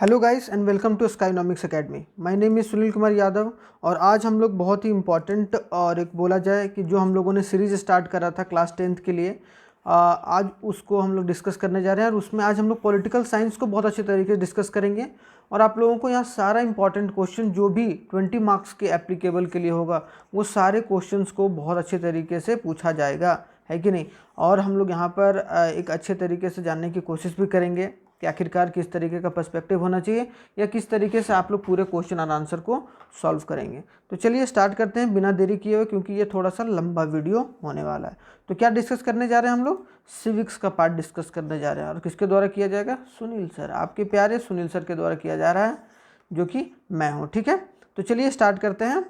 Hello guys and welcome to Skynomics academy. My name is Sunil Kumar Yadav और आज हम लोग बहुत ही इम्पॉर्टेंट और एक बोला जाए कि जो हम लोगों ने सीरीज़ स्टार्ट करा था क्लास 10th के लिए, आज उसको हम लोग डिस्कस करने जा रहे हैं। और उसमें आज हम लोग पॉलिटिकल साइंस को बहुत अच्छे तरीके से डिस्कस करेंगे और आप लोगों को यहाँ सारा इंपॉर्टेंट क्वेश्चन जो भी 20 मार्क्स के एप्लीकेबल के लिए होगा वो सारे क्वेश्चंस को बहुत अच्छे तरीके से पूछा जाएगा, है कि नहीं। और हम लोग यहाँ पर एक अच्छे तरीके से जानने की कोशिश भी करेंगे कि आखिरकार किस तरीके का पर्सपेक्टिव होना चाहिए या किस तरीके से आप लोग पूरे क्वेश्चन और आंसर को सॉल्व करेंगे। तो चलिए स्टार्ट करते हैं बिना देरी किए हुए, क्योंकि ये थोड़ा सा लंबा वीडियो होने वाला है। तो क्या डिस्कस करने जा रहे हैं हम लोग? सिविक्स का पार्ट डिस्कस करने जा रहे हैं। और किसके द्वारा किया जाएगा? सुनील सर, आपके प्यारे सुनील सर के द्वारा किया जा रहा है, जो कि मैं हूँ। ठीक है, तो चलिए स्टार्ट करते हैं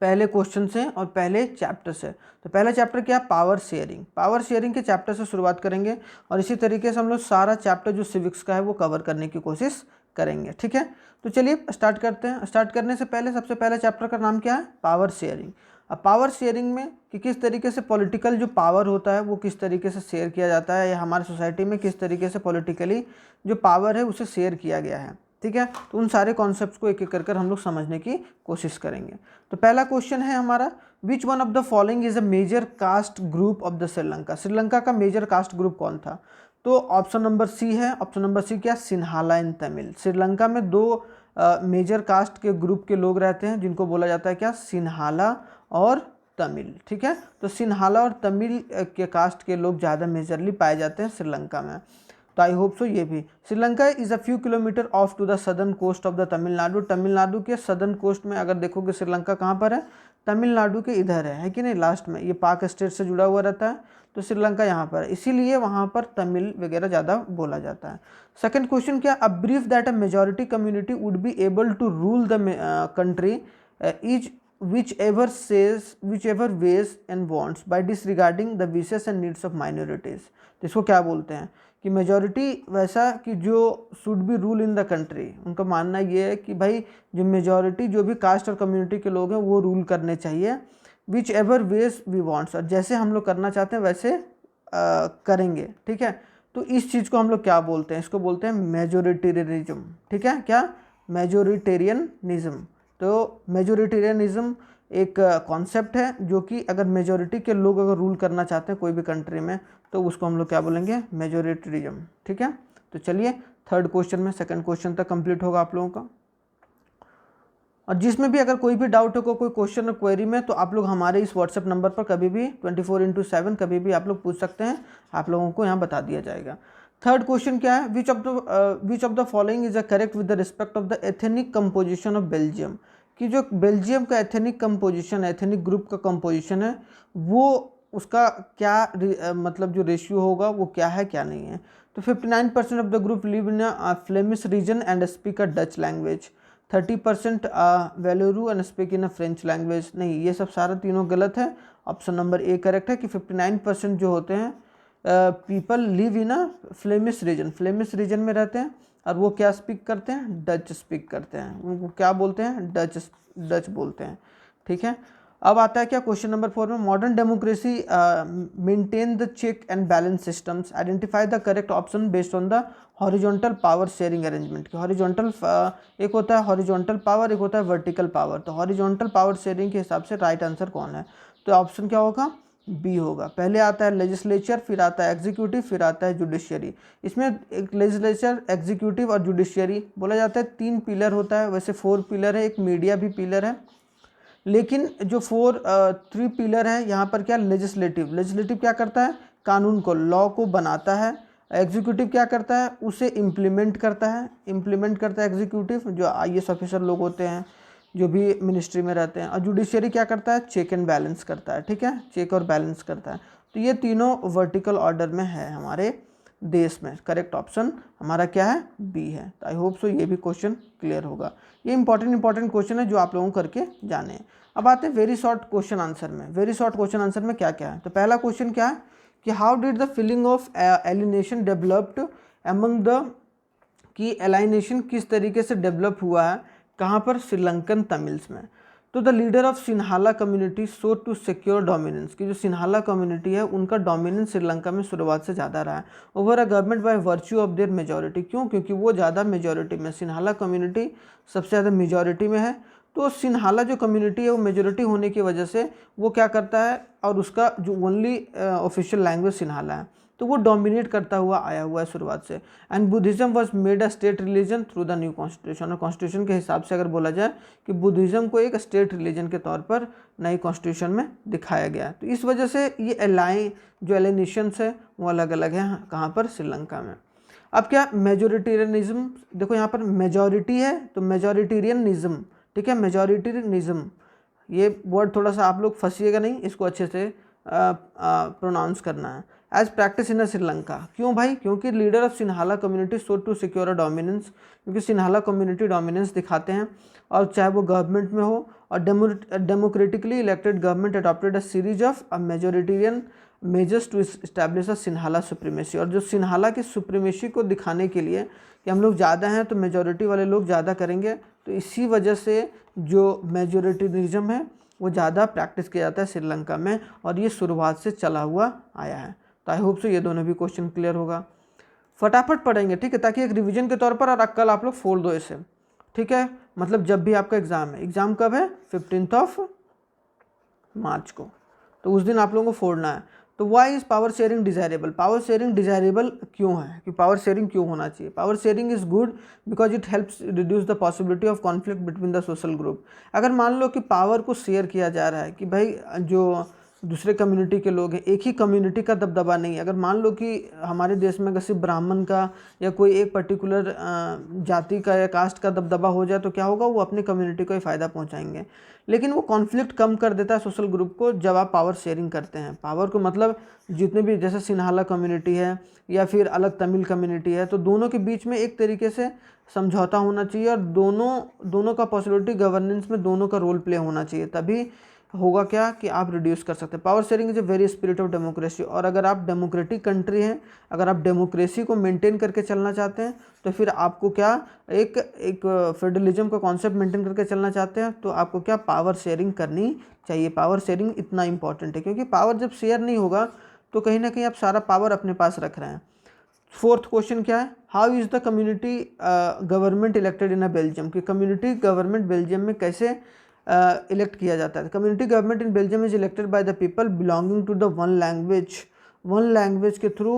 पहले क्वेश्चन से और पहले चैप्टर से। तो पहला चैप्टर क्या? Power sharing. पावर शेयरिंग के चैप्टर से शुरुआत करेंगे और इसी तरीके से हम लोग सारा चैप्टर जो सिविक्स का है वो कवर करने की कोशिश करेंगे। ठीक है, तो चलिए स्टार्ट करते हैं। स्टार्ट करने से पहले सबसे पहले चैप्टर का नाम क्या है? Power sharing. अब पावर शेयरिंग में कि किस तरीके से पॉलिटिकल जो पावर होता है वो किस तरीके से शेयर किया जाता है, या हमारी सोसाइटी में किस तरीके से पॉलिटिकली जो पावर है उसे शेयर किया गया है। ठीक है, तो उन सारे कॉन्सेप्ट्स को एक एक कर हम लोग समझने की कोशिश करेंगे। तो पहला क्वेश्चन है हमारा, which one of the following is a major caste group of the Sri Lanka. Sri Lanka का मेजर कास्ट ग्रुप कौन था? तो ऑप्शन नंबर सी है। ऑप्शन नंबर सी क्या? सिन्हाला एंड तमिल। श्रीलंका में दो मेजर कास्ट के ग्रुप के लोग रहते हैं जिनको बोला जाता है क्या? सिन्हाला और तमिल। ठीक है, तो सिन्हाला और तमिल के कास्ट के लोग ज़्यादा मेजरली पाए जाते हैं श्रीलंका में। तो आई होप सो ये भी। Sri Lanka is a few kilometre off to the southern coast of the Tamil Nadu. Tamil Nadu के सदर्न कोस्ट में अगर देखोगे श्रीलंका कहाँ पर है? तमिलनाडु के इधर है कि नहीं, लास्ट में। ये पाक स्टेट से जुड़ा हुआ रहता है, तो श्रीलंका यहाँ पर है, इसीलिए वहाँ पर तमिल वगैरह ज़्यादा बोला जाता है। सेकंड क्वेश्चन क्या? A brief that a majority community would be able to rule the country is whichever ways and wants by disregarding the wishes and needs of minorities। तो इसको क्या बोलते हैं कि मेजॉरिटी वैसा कि जो should be rule in the country. उनका मानना ये है कि भाई जो मेजॉरिटी जो भी कास्ट और कम्युनिटी के लोग हैं वो रूल करने चाहिए, whichever ways we wants, और जैसे हम लोग करना चाहते हैं वैसे करेंगे। ठीक है, तो इस चीज़ को हम लोग क्या बोलते हैं? इसको बोलते हैं मेजोरिटेरियनिज्म। ठीक है, क्या? मेजोरिटेरियनिज्म। तो मेजोरिटेरियनिज्म एक कॉन्सेप्ट है जो कि अगर मेजॉरिटी के लोग अगर रूल करना चाहते हैं कोई भी कंट्री में तो उसको हम लोग क्या बोलेंगे? मेजोरिटेरिज्म। ठीक है, तो चलिए थर्ड क्वेश्चन में, सेकंड क्वेश्चन तक कंप्लीट होगा आप लोगों का। और जिसमें भी अगर कोई भी डाउट हो, कोई क्वेश्चन और क्वेरी में, तो आप लोग हमारे इस व्हाट्सएप नंबर पर कभी भी 24/7 कभी भी आप लोग पूछ सकते हैं, आप लोगों को यहाँ बता दिया जाएगा। थर्ड क्वेश्चन क्या है? विच of the following is a correct with the respect of the ethnic composition of Belgium. कि जो बेल्जियम का एथनिक कंपोजिशन है, एथनिक ग्रुप का कंपोजिशन है, वो उसका क्या मतलब जो रेशियो होगा वो क्या है क्या नहीं है। तो 59% of the group live in a Flemish region and speak a Dutch language. 30% वेलोरू and speak in a French language. नहीं, ये सब सारा तीनों गलत है। ऑप्शन नंबर ए करेक्ट है कि 59% जो होते हैं people live in a Flemish reason, Flemish region में रहते हैं, और वो क्या स्पीक करते हैं? डच स्पीक करते हैं। उनको क्या बोलते हैं? डच बोलते हैं। ठीक है, अब आता है क्या क्वेश्चन नंबर 4 में, modern democracy maintain the check and balance systems, identify the correct option based on the horizontal power sharing arrangement. Horizontal एक होता है हॉरिजॉन्टल पावर, एक होता है वर्टिकल पावर। तो हॉरिजॉन्टल पावर शेयरिंग के हिसाब से राइट आंसर कौन है? तो ऑप्शन क्या होगा? बी होगा। पहले आता है लेजिस्लेचर, फिर आता है एग्जीक्यूटिव, फिर आता है जुडिशियरी। इसमें एक लेजिस्लेचर, एग्जीक्यूटिव और जुडिशियरी बोला जाता है, 3 पिलर होता है। वैसे 4 पिलर है, एक मीडिया भी पिलर है, लेकिन जो 3 पिलर है यहाँ पर क्या? लेजिस्लेटिव। लेजिस्लेटिव क्या करता है? कानून को, लॉ को बनाता है। एग्जीक्यूटिव क्या करता है? उसे इम्प्लीमेंट करता है। इम्प्लीमेंट करता है एग्जीक्यूटिव, जो IAS ऑफिसर लोग होते हैं जो भी मिनिस्ट्री में रहते हैं। और जुडिशियरी क्या करता है? चेक एंड बैलेंस करता है। ठीक है, चेक और बैलेंस करता है। तो ये तीनों वर्टिकल ऑर्डर में है हमारे देश में। करेक्ट ऑप्शन हमारा क्या है? बी है। तो आई होप सो ये भी क्वेश्चन क्लियर होगा। ये इंपॉर्टेंट क्वेश्चन है जो आप लोगों को करके जाने हैं। अब आते हैं वेरी शॉर्ट क्वेश्चन आंसर में। वेरी शॉर्ट क्वेश्चन आंसर में क्या क्या है? तो पहला क्वेश्चन क्या है कि how did the feeling of alienation developed among the, कि एलाइनेशन किस तरीके से डेवलप हुआ है, कहाँ पर? श्रीलंकन तमिल्स में। तो the leader of Sinhala community so to secure dominance, कि जो सिन्हाला कम्युनिटी है उनका डोमिनेंस श्रीलंका में शुरुआत से ज़्यादा रहा है over a government by virtue of their majority. क्यों? क्योंकि वो ज़्यादा मेजॉरिटी में, सिन्हाला कम्युनिटी सबसे ज़्यादा मेजॉरिटी में है। तो सिन्हाला जो कम्युनिटी है वो मेजॉरिटी होने की वजह से वो क्या करता है, और उसका जो ओनली ऑफिशियल लैंग्वेज सिन्हाला है, तो वो डोमिनेट करता हुआ आया हुआ है शुरुआत से। And Buddhism was made a state religion through the new constitution, और कॉन्स्टिट्यूशन के हिसाब से अगर बोला जाए कि बुद्धिज़्म को एक स्टेट रिलीजन के तौर पर नई कॉन्स्टिट्यूशन में दिखाया गया। तो इस वजह से ये जो एलिनेशंस है वो अलग अलग हैं कहाँ पर, श्रीलंका में। अब क्या मेजोरिटेरियनिज्म, देखो यहाँ पर मेजॉरिटी है तो मेजॉरिटेरियनिज्म, ठीक है, मेजॉरिटेरियनिज्म, ये वर्ड थोड़ा सा आप लोग फंसिएगा नहीं, इसको अच्छे से प्रोनाउंस करना है। एज प्रैक्टिस इन श्रीलंका, क्यों भाई? क्योंकि leader of Sinhala community so to secure a dominance, क्योंकि सिन्हाला कम्युनिटी डोमिनेंस दिखाते हैं, और चाहे वो गवर्नमेंट में हो, और democratically elected government adopted a series of majoritarian measures to establish a Sinhala supremacy, और जो सिन्हाला की सुप्रीमेसी को दिखाने के लिए कि हम लोग ज़्यादा हैं तो मेजॉरिटी वाले लोग ज़्यादा करेंगे, तो इसी वजह से जो मेजोरिटेरिज्म है वो ज़्यादा प्रैक्टिस किया जाता है श्रीलंका में, और ये शुरुआत से चला हुआ आया है। तो आई होप सो ये दोनों भी क्वेश्चन क्लियर होगा। फटाफट पढ़ेंगे, ठीक है, ताकि एक रिवीजन के तौर पर, और कल आप लोग फोड़ दो इसे, ठीक है, मतलब जब भी आपका एग्ज़ाम है, एग्ज़ाम कब है? 15 मार्च को, तो उस दिन आप लोगों को फोड़ना है। तो why is power sharing desirable? Power sharing desirable क्यों है, कि पावर शेयरिंग क्यों होना चाहिए? Power sharing is good because it helps reduce the possibility of conflict between the social group. अगर मान लो कि पावर को शेयर किया जा रहा है, कि भाई जो दूसरे कम्युनिटी के लोग हैं, एक ही कम्युनिटी का दबदबा नहीं है। अगर मान लो कि हमारे देश में अगर सिर्फ ब्राह्मण का या कोई एक पर्टिकुलर जाति का या कास्ट का दबदबा हो जाए तो क्या होगा, वो अपनी कम्युनिटी को ही फ़ायदा पहुंचाएंगे। लेकिन वो कॉन्फ्लिक्ट कम कर देता है सोशल ग्रुप को जब आप पावर शेयरिंग करते हैं। पावर को मतलब जितने भी, जैसे सिन्हाला कम्युनिटी है या फिर अलग तमिल कम्युनिटी है, तो दोनों के बीच में एक तरीके से समझौता होना चाहिए, और दोनों का पॉसिबिलिटी गवर्नेंस में दोनों का रोल प्ले होना चाहिए, तभी होगा क्या कि आप रिड्यूस कर सकते हैं। Power sharing is a very spirit of democracy, और अगर आप डेमोक्रेटिक कंट्री हैं, अगर आप डेमोक्रेसी को मेंटेन करके चलना चाहते हैं, तो फिर आपको क्या एक फेडरलिज्म का कॉन्सेप्ट मेंटेन करके चलना चाहते हैं, तो आपको क्या पावर शेयरिंग करनी चाहिए। पावर शेयरिंग इतना इंपॉर्टेंट है, क्योंकि पावर जब शेयर नहीं होगा तो कहीं ना कहीं आप सारा पावर अपने पास रख रहे हैं। फोर्थ क्वेश्चन क्या है, how is the community government elected in a Belgium, कि कम्युनिटी गवर्नमेंट बेल्जियम में कैसे इलेक्ट किया जाता है। Community government in Belgium is elected by the people belonging to the one language के थ्रू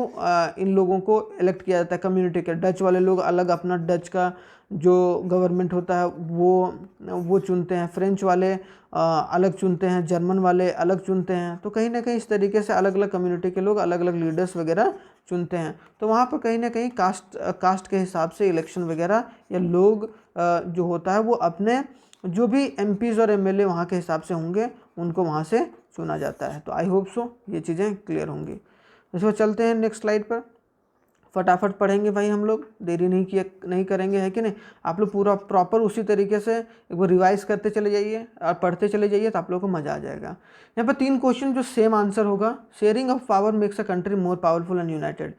इन लोगों को इलेक्ट किया जाता है कम्युनिटी के। डच वाले लोग अलग अपना डच का जो गवर्नमेंट होता है वो चुनते हैं, फ्रेंच वाले अलग चुनते हैं, जर्मन वाले अलग चुनते हैं। तो कहीं ना कहीं इस तरीके से अलग अलग कम्युनिटी के लोग अलग अलग लीडर्स वगैरह चुनते हैं। तो वहाँ पर कहीं ना कहीं कास्ट के हिसाब से इलेक्शन वगैरह या लोग जो होता है वो अपने जो भी एमपीज़ और एमएलए वहाँ के हिसाब से होंगे उनको वहाँ से चुना जाता है। तो आई होप सो ये चीज़ें क्लियर होंगी। इसको चलते हैं नेक्स्ट स्लाइड पर, फटाफट पढ़ेंगे भाई, हम लोग देरी नहीं करेंगे, है कि नहीं। आप लोग पूरा प्रॉपर उसी तरीके से एक बार रिवाइज करते चले जाइए और पढ़ते चले जाइए, तो आप लोगों को मज़ा आ जाएगा। यहाँ पर 3 क्वेश्चन जो सेम आंसर होगा। Sharing of power makes a country more powerful and United,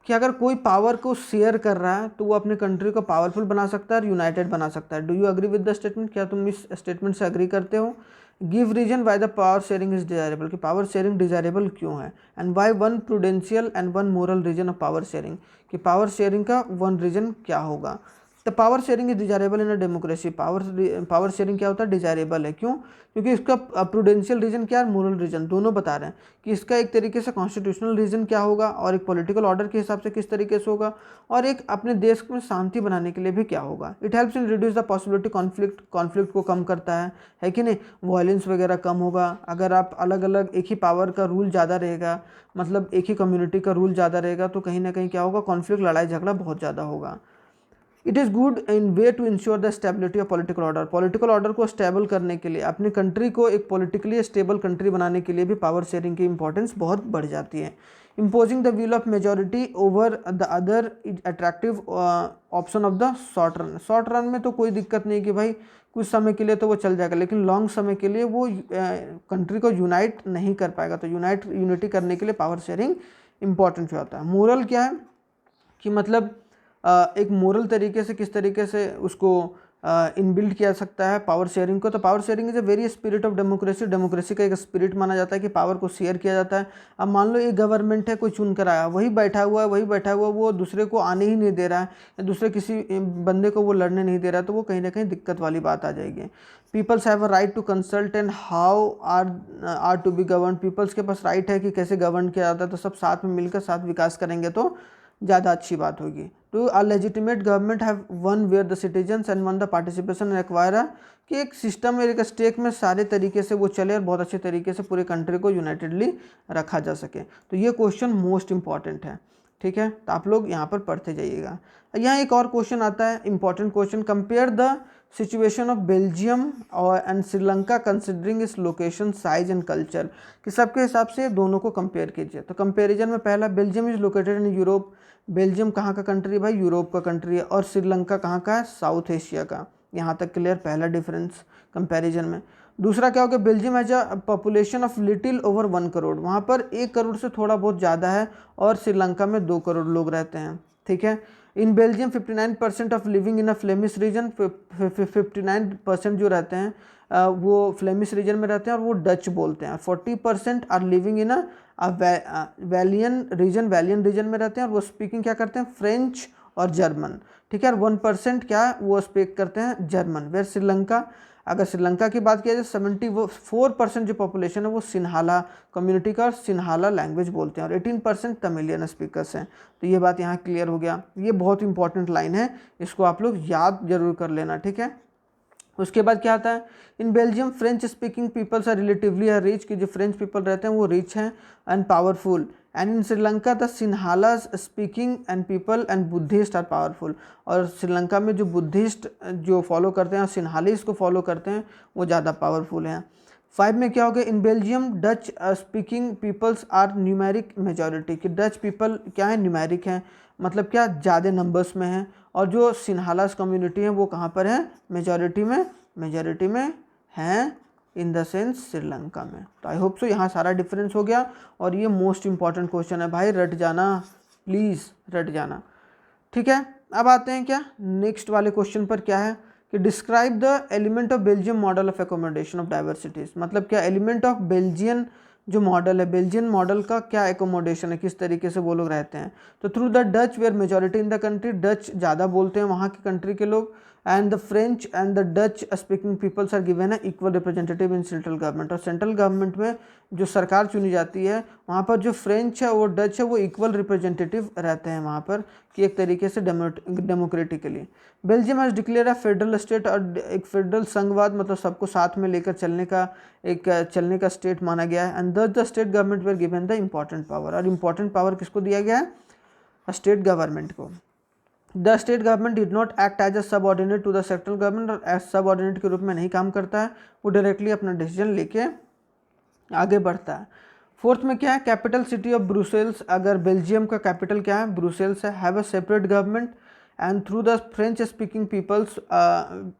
कि अगर कोई पावर को शेयर कर रहा है तो वो अपने कंट्री को पावरफुल बना सकता है और यूनाइटेड बना सकता है। Do you agree with the statement, क्या तुम इस स्टेटमेंट से अग्री करते हो। Give reason why the power sharing is desirable, कि पावर शेयरिंग डिजायरेबल क्यों है। And why one prudential and one moral reason of power sharing, कि पावर शेयरिंग का वन रीजन क्या होगा। The power sharing is desirable in a democracy, power sharing क्या होता है, डिजायरेबल है। क्यों, क्योंकि इसका प्रूडेंशियल रीजन क्या है, मोरल रीजन, दोनों बता रहे हैं कि इसका एक तरीके से कॉन्स्टिट्यूशनल रीजन क्या होगा और एक पॉलिटिकल ऑर्डर के हिसाब से किस तरीके से होगा, और एक अपने देश में शांति बनाने के लिए भी क्या होगा। It helps in reduce the possibility conflict को कम करता है कि नहीं, वायलेंस वगैरह कम होगा। अगर आप अलग अलग एक ही पावर का रूल ज़्यादा रहेगा, मतलब एक ही कम्युनिटी का रूल ज़्यादा रहेगा, तो कहीं ना कहीं क्या होगा, कॉन्फ्लिक्ट, लड़ाई झगड़ा बहुत ज़्यादा होगा। It is good in way to ensure the stability of political order, political order को स्टेबल करने के लिए, अपनी कंट्री को एक पॉलिटिकली स्टेबल कंट्री बनाने के लिए भी पावर शेयरिंग की इंपॉर्टेंस बहुत बढ़ जाती है। Imposing the will of majority over the other is attractive option of the short run में तो कोई दिक्कत नहीं कि भाई कुछ समय के लिए तो वो चल जाएगा, लेकिन लॉन्ग समय के लिए वो कंट्री को यूनाइट नहीं कर पाएगा। तो यूनिटी करने के लिए पावर शेयरिंग इंपॉर्टेंट होता है। मोरल क्या है कि मतलब एक मोरल तरीके से किस तरीके से उसको इनबिल्ड किया जा सकता है पावर शेयरिंग को। तो power sharing is a very spirit of democracy, democracy का एक स्पिरिट माना जाता है कि पावर को शेयर किया जाता है। अब मान लो एक गवर्नमेंट है, कोई चुन कर आया, वही बैठा हुआ है, वो दूसरे को आने ही नहीं दे रहा है, या दूसरे किसी बंदे को वो लड़ने नहीं दे रहा है, तो वो कहीं ना कहीं दिक्कत वाली बात आ जाएगी। Peoples have a right to consult and how are to be govern, peoples के पास राइट है कि कैसे गवर्न किया जाता है, तो सब साथ में मिलकर साथ विकास करेंगे तो ज़्यादा अच्छी बात होगी। To a legitimate government have one where the citizens and one the participation acquire, कि एक सिस्टम में एक स्टेक में सारे तरीके से वो चले और बहुत अच्छे तरीके से पूरे कंट्री को यूनाइटेडली रखा जा सके। तो ये क्वेश्चन मोस्ट इंपॉर्टेंट है, ठीक है, तो आप लोग यहाँ पर पढ़ते जाइएगा। यहाँ एक और क्वेश्चन आता है, important question, compare the situation of Belgium और एंड श्रीलंका कंसिडरिंग इस लोकेशन, साइज एंड कल्चर, कि सबके हिसाब से दोनों को कंपेयर कीजिए। तो कंपेरिजन में पहला, Belgium is located in Europe, Belgium कहाँ का कंट्री है भाई, यूरोप का कंट्री है, और श्रीलंका कहाँ का है, साउथ एशिया का। यहाँ तक क्लियर, पहला डिफरेंस कंपैरिजन में। दूसरा क्या हो गया, Belgium has a population of little over 1 crore, वहाँ पर 1 करोड़ से थोड़ा बहुत ज़्यादा है, और श्रीलंका में 2 करोड़ लोग रहते हैं, ठीक है। In Belgium 59% of living in a Flemish reason, 59% जो रहते हैं वो फ्लेमिश रीजन में रहते हैं और वो डच बोलते हैं। 40% are living in a Walloon region में रहते हैं, और वो स्पीकिंग क्या करते हैं, फ्रेंच और जर्मन, ठीक है। और 1% क्या वो स्पीक करते हैं जर्मन। वेर श्रीलंका, अगर श्रीलंका की बात किया जाए 74% जो पॉपुलेशन है वो सिन्हाला कम्युनिटी का और सिन्हाला लैंग्वेज बोलते हैं, और 18% तमिलियन स्पीकर्स हैं। तो ये बात यहाँ क्लियर हो गया। ये बहुत इंपॉर्टेंट लाइन है, इसको आप लोग याद जरूर कर लेना, ठीक है। उसके बाद क्या आता है, in Belgium French speaking peoples are relatively rich, कि जो फ्रेंच पीपल रहते हैं वो रिच हैं and powerful. And in Sri Lanka the Sinhalas speaking and people and Buddhist are powerful, और श्रीलंका में जो बुद्धिस्ट जो फॉलो करते हैं और सिन्हालीज को फॉलो करते हैं वो ज़्यादा पावरफुल हैं। 5 में क्या हो गया, in Belgium Dutch speaking peoples are numeric majority, कि डच पीपल क्या है, न्यूमेरिक हैं, मतलब क्या ज़्यादा नंबर्स में हैं, और जो सिन्हालास कम्युनिटी है वो कहाँ पर है, मेजॉरिटी में हैं, इन द सेंस श्रीलंका में। तो आई होप सो यहाँ सारा डिफरेंस हो गया, और ये मोस्ट इंपॉर्टेंट क्वेश्चन है भाई, रट जाना प्लीज़, रट जाना, ठीक है। अब आते हैं क्या नेक्स्ट वाले क्वेश्चन पर, क्या है कि describe the element of Belgium model of accommodation of diversities, मतलब क्या एलिमेंट ऑफ बेल्जियन जो मॉडल है, बेल्जियन मॉडल का क्या एकोमोडेशन है, किस तरीके से वो लोग रहते हैं। तो through the Dutch where majority in the country, Dutch ज़्यादा बोलते हैं वहाँ की कंट्री के लोग, and the French and the Dutch speaking peoples are given है equal representative in central government, और सेंट्रल गवर्नमेंट में जो सरकार चुनी जाती है वहाँ पर जो फ्रेंच है वो डच है वो इक्वल रिप्रेजेंटेटिव रहते हैं वहाँ पर, कि एक तरीके से democratically. Belgium has declare a federal state, और एक फेडरल संघवाद मतलब सबको साथ में लेकर चलने का स्टेट माना गया है। And the state government were given the important power, और इंपॉर्टेंट पावर किसको दिया गया है, स्टेट गवर्नमेंट को। The state government did not act as a subordinate to the central government, और एज सबऑर्डिनेट के रूप में नहीं काम करता है, वो डायरेक्टली अपना डिसीजन लेके आगे बढ़ता है। 4th में क्या है, कैपिटल सिटी ऑफ ब्रुसेल्स, अगर बेल्जियम का कैपिटल क्या है, ब्रुसेल्स है, have a separate government and through the French speaking peoples,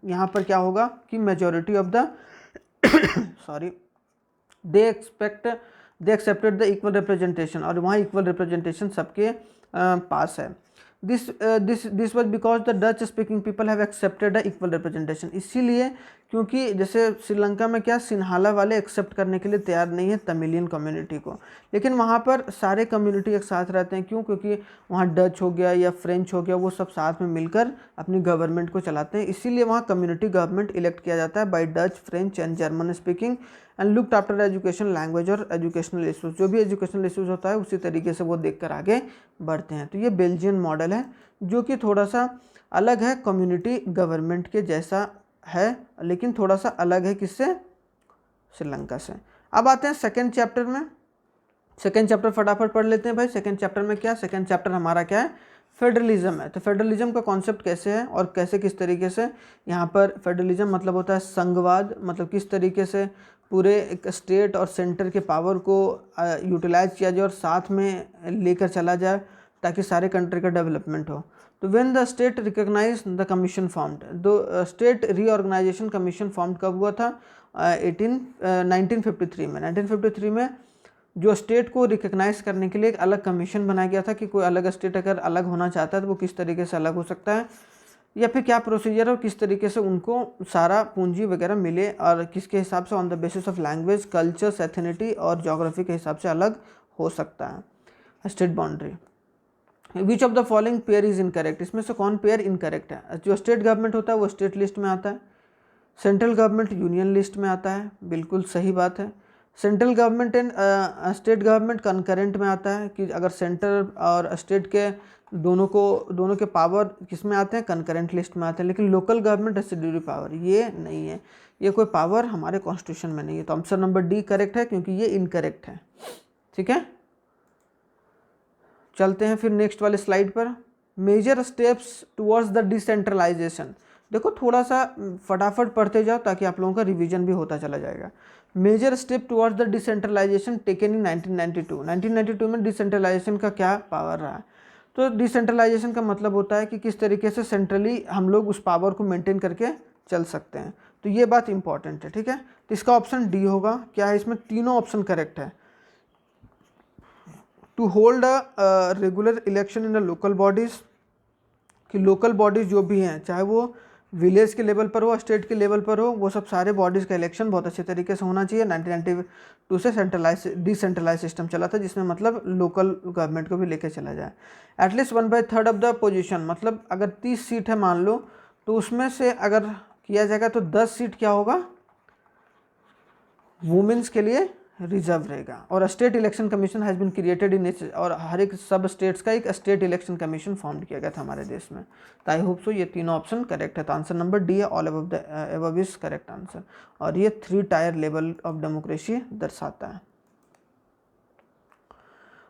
यहाँ पर क्या होगा कि majority of the sorry they accepted the equal representation, और वहाँ इक्वल रिप्रेजेंटेशन सबके पास है। This was because the Dutch speaking people have accepted a equal representation, इसीलिए क्योंकि जैसे श्रीलंका में क्या सिन्हाला वाले एक्सेप्ट करने के लिए तैयार नहीं है तमिलियन कम्युनिटी को, लेकिन वहाँ पर सारे कम्युनिटी एक साथ रहते हैं, क्यों, क्योंकि वहाँ डच हो गया या फ्रेंच हो गया वो सब साथ में मिलकर अपनी गवर्नमेंट को चलाते हैं, इसीलिए वहाँ कम्युनिटी गवर्नमेंट इलेक्ट किया जाता है by Dutch, French and German speaking and looked after education, language और एजुकेशनल इशूज़, जो भी एजुकेशनल इशूज़ होता है उसी तरीके से वो देखकर आगे बढ़ते हैं। तो ये बेल्जियन मॉडल है जो कि थोड़ा सा अलग है, कम्युनिटी गवर्नमेंट के जैसा है, लेकिन थोड़ा सा अलग है किससे, श्रीलंका से। अब आते हैं सेकेंड चैप्टर में। सेकेंड चैप्टर फटाफट पढ़ लेते हैं भाई। सेकेंड चैप्टर में क्या, सेकेंड चैप्टर हमारा क्या है, फेडरलिज्म है। तो फेडरलिज्म का कॉन्सेप्ट कैसे है और कैसे किस तरीके से यहाँ पर फेडरलिज्म मतलब होता है संघवाद, मतलब किस तरीके से पूरे एक स्टेट और सेंटर के पावर को यूटिलाइज किया जाए और साथ में लेकर चला जाए ताकि सारे कंट्री का डेवलपमेंट हो। तो when the state recognise the commission formed, दो स्टेट रीऑर्गेनाइजेशन कमीशन फॉर्म कब हुआ था, 1953 में। 1953 में जो स्टेट को रिकॉग्नाइज करने के लिए एक अलग कमीशन बनाया गया था कि कोई अलग स्टेट अगर अलग होना चाहता है तो वो किस तरीके से अलग हो सकता है। या फिर क्या प्रोसीजर है और किस तरीके से उनको सारा पूंजी वगैरह मिले और किसके हिसाब से on the basis of language, cultures, ethnicity और ज्योग्राफी के हिसाब से अलग हो सकता है state boundary. Which of the following pair is incorrect, इसमें से कौन पेयर इनकरेक्ट है? जो स्टेट गवर्नमेंट होता है वो स्टेट लिस्ट में आता है, सेंट्रल गवर्नमेंट यूनियन लिस्ट में आता है, बिल्कुल सही बात है। Central government and state government concurrent में आता है कि अगर सेंटर और स्टेट के दोनों के पावर किस में आते हैं? कंकरेंट लिस्ट में आते हैं। लेकिन लोकल गवर्नमेंट रेसिड्यूरी पावर ये नहीं है, ये कोई पावर हमारे कॉन्स्टिट्यूशन में नहीं है। तो ऑप्शन नंबर डी करेक्ट है क्योंकि ये इनकरेक्ट है। ठीक है, चलते हैं फिर नेक्स्ट वाले स्लाइड पर। Major steps towards the decentralisation. देखो थोड़ा सा फटाफट पढ़ते जाओ ताकि आप लोगों का रिवीजन भी होता चला जाएगा। Major step towards the decentralisation taken in 1992 में डिसेंट्रलाइजेशन का क्या पावर रहा है? तो डिसेंट्रलाइजेशन का मतलब होता है कि किस तरीके से सेंट्रली हम लोग उस पावर को मेंटेन करके चल सकते हैं। तो ये बात इंपॉर्टेंट है। ठीक है, तो इसका ऑप्शन डी होगा। क्या है इसमें? तीनों ऑप्शन करेक्ट है। To hold a regular election in the local bodies, कि लोकल बॉडीज़ जो भी हैं चाहे वो विलेज के लेवल पर हो, स्टेट के लेवल पर हो, वो सब सारे बॉडीज़ का इलेक्शन बहुत अच्छे तरीके से होना चाहिए। 1992 से डिसेंट्रलाइज सिस्टम चला था जिसमें मतलब लोकल गवर्नमेंट को भी लेके चला जाए। एटलीस्ट 1/3 ऑफ द पोजीशन, मतलब अगर 30 सीट है मान लो, तो उसमें से अगर किया जाएगा तो 10 सीट क्या होगा? वुमेन्स के लिए रिजर्व रहेगा। और state election commission has been created in its, और हर एक सब स्टेट्स का एक स्टेट इलेक्शन कमीशन फॉर्म किया गया था हमारे देश में। तो आई होप सो ये तीनों ऑप्शन करेक्ट है। तो आंसर नंबर डी है, all above is correct answer. और ये 3 टायर लेवल ऑफ डेमोक्रेसी दर्शाता है।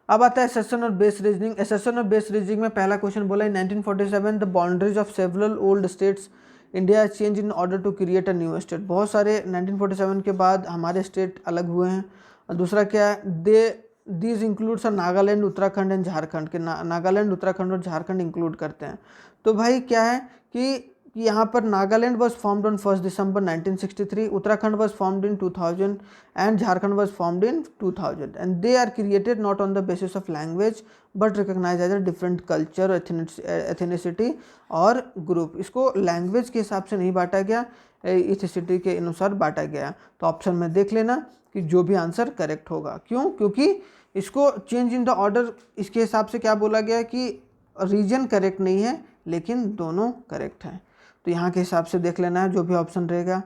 अब आता है सेशन और बेस रीजनिंग। सेशन और बेस रीजनिंग में पहला क्वेश्चन बोला है 1947 the boundaries of several old states India change in order to create a new state. बहुत सारे 1947 के बाद हमारे स्टेट अलग हुए हैं। और दूसरा क्या है? These includes Nagaland, Uttarakhand and Jharkhand के नागालैंड, उत्तराखंड और झारखंड इंक्लूड करते हैं। तो भाई क्या है कि यहाँ पर Nagaland was formed on 1 December 1963, Uttarakhand was formed in 2000 and Jharkhand was formed in 2000 and they are created not on the basis of language but recognise as a different culture, ethnicity और ग्रुप। इसको लैंग्वेज के हिसाब से नहीं बांटा गया, एथेनिसिटी के अनुसार बांटा गया। तो ऑप्शन में देख लेना कि जो भी आंसर करेक्ट होगा। क्यों? क्योंकि इसको चेंज इन द ऑर्डर इसके हिसाब से क्या बोला गया कि रीजन करेक्ट नहीं है लेकिन दोनों करेक्ट हैं। तो यहाँ के हिसाब से देख लेना है जो भी ऑप्शन रहेगा।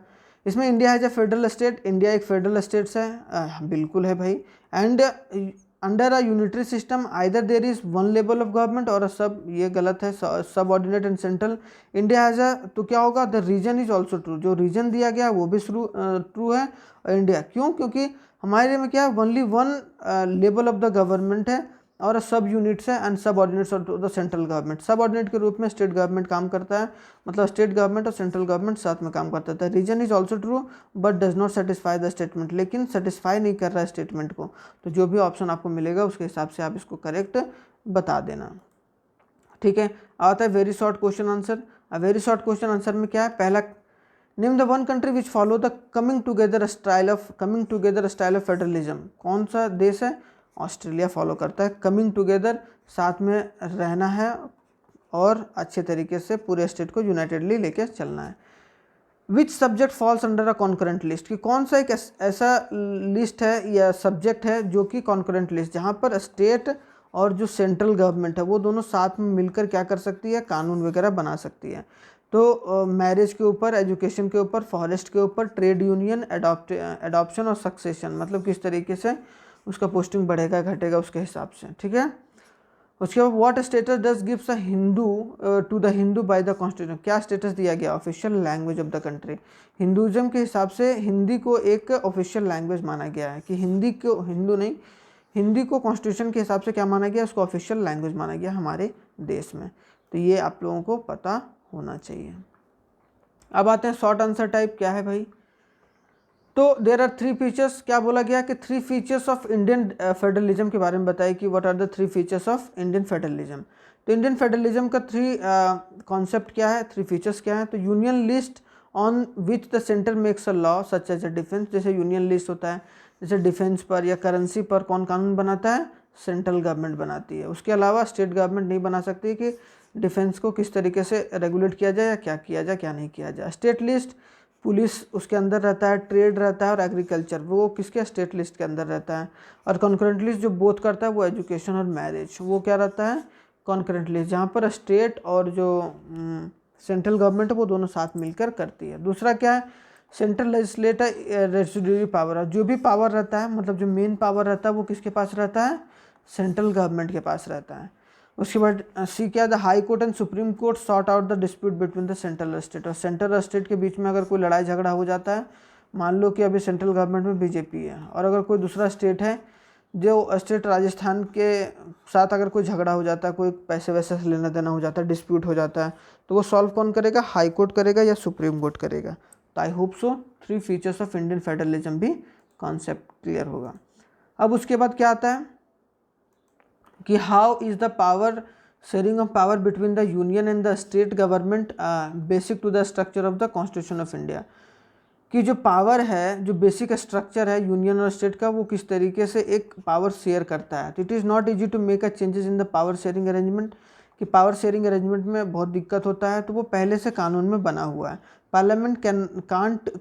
इसमें India has a federal state, India एक फेडरल स्टेट्स है, बिल्कुल है भाई। And under a unitary system either there is one level of government और सब, ये गलत है, subordinate and central. India has a, तो क्या होगा? The reason is also true, जो रीजन दिया गया वो भी ट्रू है। इंडिया क्यों? क्योंकि हमारे में क्या है? Only one level of the government है और सब यूनिट्स है and subordinates of the central government. Subordinate के रूप में स्टेट गवर्नमेंट काम करता है, मतलब स्टेट गवर्नमेंट और सेंट्रल गवर्नमेंट साथ में काम करता है। Reason is also true but does not satisfy the statement, लेकिन सेटिस्फाई नहीं कर रहा है स्टेटमेंट को। तो जो भी ऑप्शन आपको मिलेगा उसके हिसाब से आप इसको करेक्ट बता देना। ठीक है, आता है very short question answer. Very short question answer में क्या है? पहला, name the one country which follow the coming together style of federalism. कौन सा देश है? ऑस्ट्रेलिया फॉलो करता है। कमिंग टुगेदर, साथ में रहना है और अच्छे तरीके से पूरे स्टेट को यूनाइटेडली लेके चलना है। Which subject falls under a concurrent list, कि कौन सा एक ऐसा लिस्ट है या सब्जेक्ट है जो कि कॉन्करेंट लिस्ट, जहाँ पर स्टेट और जो सेंट्रल गवर्नमेंट है वो दोनों साथ में मिलकर क्या कर सकती है? कानून वगैरह बना सकती है। तो मैरिज के ऊपर, एजुकेशन के ऊपर, फॉरेस्ट के ऊपर, ट्रेड यूनियन, एडॉप्शन और सक्सेशन, मतलब किस तरीके से उसका पोस्टिंग बढ़ेगा घटेगा उसके हिसाब से। ठीक है, उसके बाद what status does gives a Hindu to the Hindu by the constitution. क्या स्टेटस दिया गया? Official language of the country. Hinduism के हिसाब से हिंदी को एक ऑफिशियल लैंग्वेज माना गया है, कि हिंदी को, हिंदू नहीं, हिंदी को कॉन्स्टिट्यूशन के हिसाब से क्या माना गया? उसको ऑफिशियल लैंग्वेज माना गया हमारे देश में। तो ये आप लोगों को पता होना चाहिए। अब आते हैं शॉर्ट आंसर टाइप। क्या है भाई? तो देर आर 3 फीचर्स। क्या बोला गया कि 3 फीचर्स ऑफ इंडियन फेडरलिज्म के बारे में बताइए कि what are the 3 features of Indian federalism. तो इंडियन फेडरलिज्म का 3 कॉन्सेप्ट क्या है, 3 फीचर्स क्या है? तो union list on which the centre makes a law such as a defence. जैसे यूनियन लिस्ट होता है, जैसे डिफेंस पर या करेंसी पर कौन कानून बनाता है? सेंट्रल गवर्नमेंट बनाती है। उसके अलावा स्टेट गवर्नमेंट नहीं बना सकती कि डिफेंस को किस तरीके से रेगुलेट किया जाए या क्या किया जाए क्या नहीं किया जाए। स्टेट लिस्ट पुलिस उसके अंदर रहता है, ट्रेड रहता है और एग्रीकल्चर वो किसके स्टेट लिस्ट के अंदर रहता है। और कॉन्करेंट लिस्ट जो बोथ करता है वो एजुकेशन और मैरिज, वो क्या रहता है कॉन्करेंट लिस्ट, जहाँ पर स्टेट और जो सेंट्रल गवर्नमेंट है वो दोनों साथ मिलकर करती है। दूसरा क्या है सेंट्रल लेजिस्लेटर रेसिड्यूरी पावर है, जो भी पावर रहता है मतलब जो मेन पावर रहता है वो किसके पास रहता है सेंट्रल गवर्नमेंट के पास रहता है। उसके बाद सी क्या the high court and supreme court sort out the dispute between the central state, और सेंट्रल स्टेट के बीच में अगर कोई लड़ाई झगड़ा हो जाता है, मान लो कि अभी सेंट्रल गवर्नमेंट में बीजेपी है और अगर कोई दूसरा स्टेट है जो स्टेट राजस्थान के साथ अगर कोई झगड़ा हो जाता है, कोई पैसे वैसे से लेना देना हो जाता है, डिस्प्यूट हो जाता है, तो वो सॉल्व कौन करेगा हाई कोर्ट करेगा या सुप्रीम कोर्ट करेगा। तो I hope so 3 features of Indian federalism भी कॉन्सेप्ट क्लियर होगा। अब उसके बाद क्या आता है कि how is the power sharing of power between the union and the state government basic to the structure of the constitution of India, कि जो पावर है जो बेसिक स्ट्रक्चर है यूनियन और स्टेट का वो किस तरीके से एक पावर शेयर करता है। तो it is not easy to make a changes in the power sharing arrangement, कि पावर शेयरिंग अरेंजमेंट में बहुत दिक्कत होता है, तो वो पहले से कानून में बना हुआ है। Parliament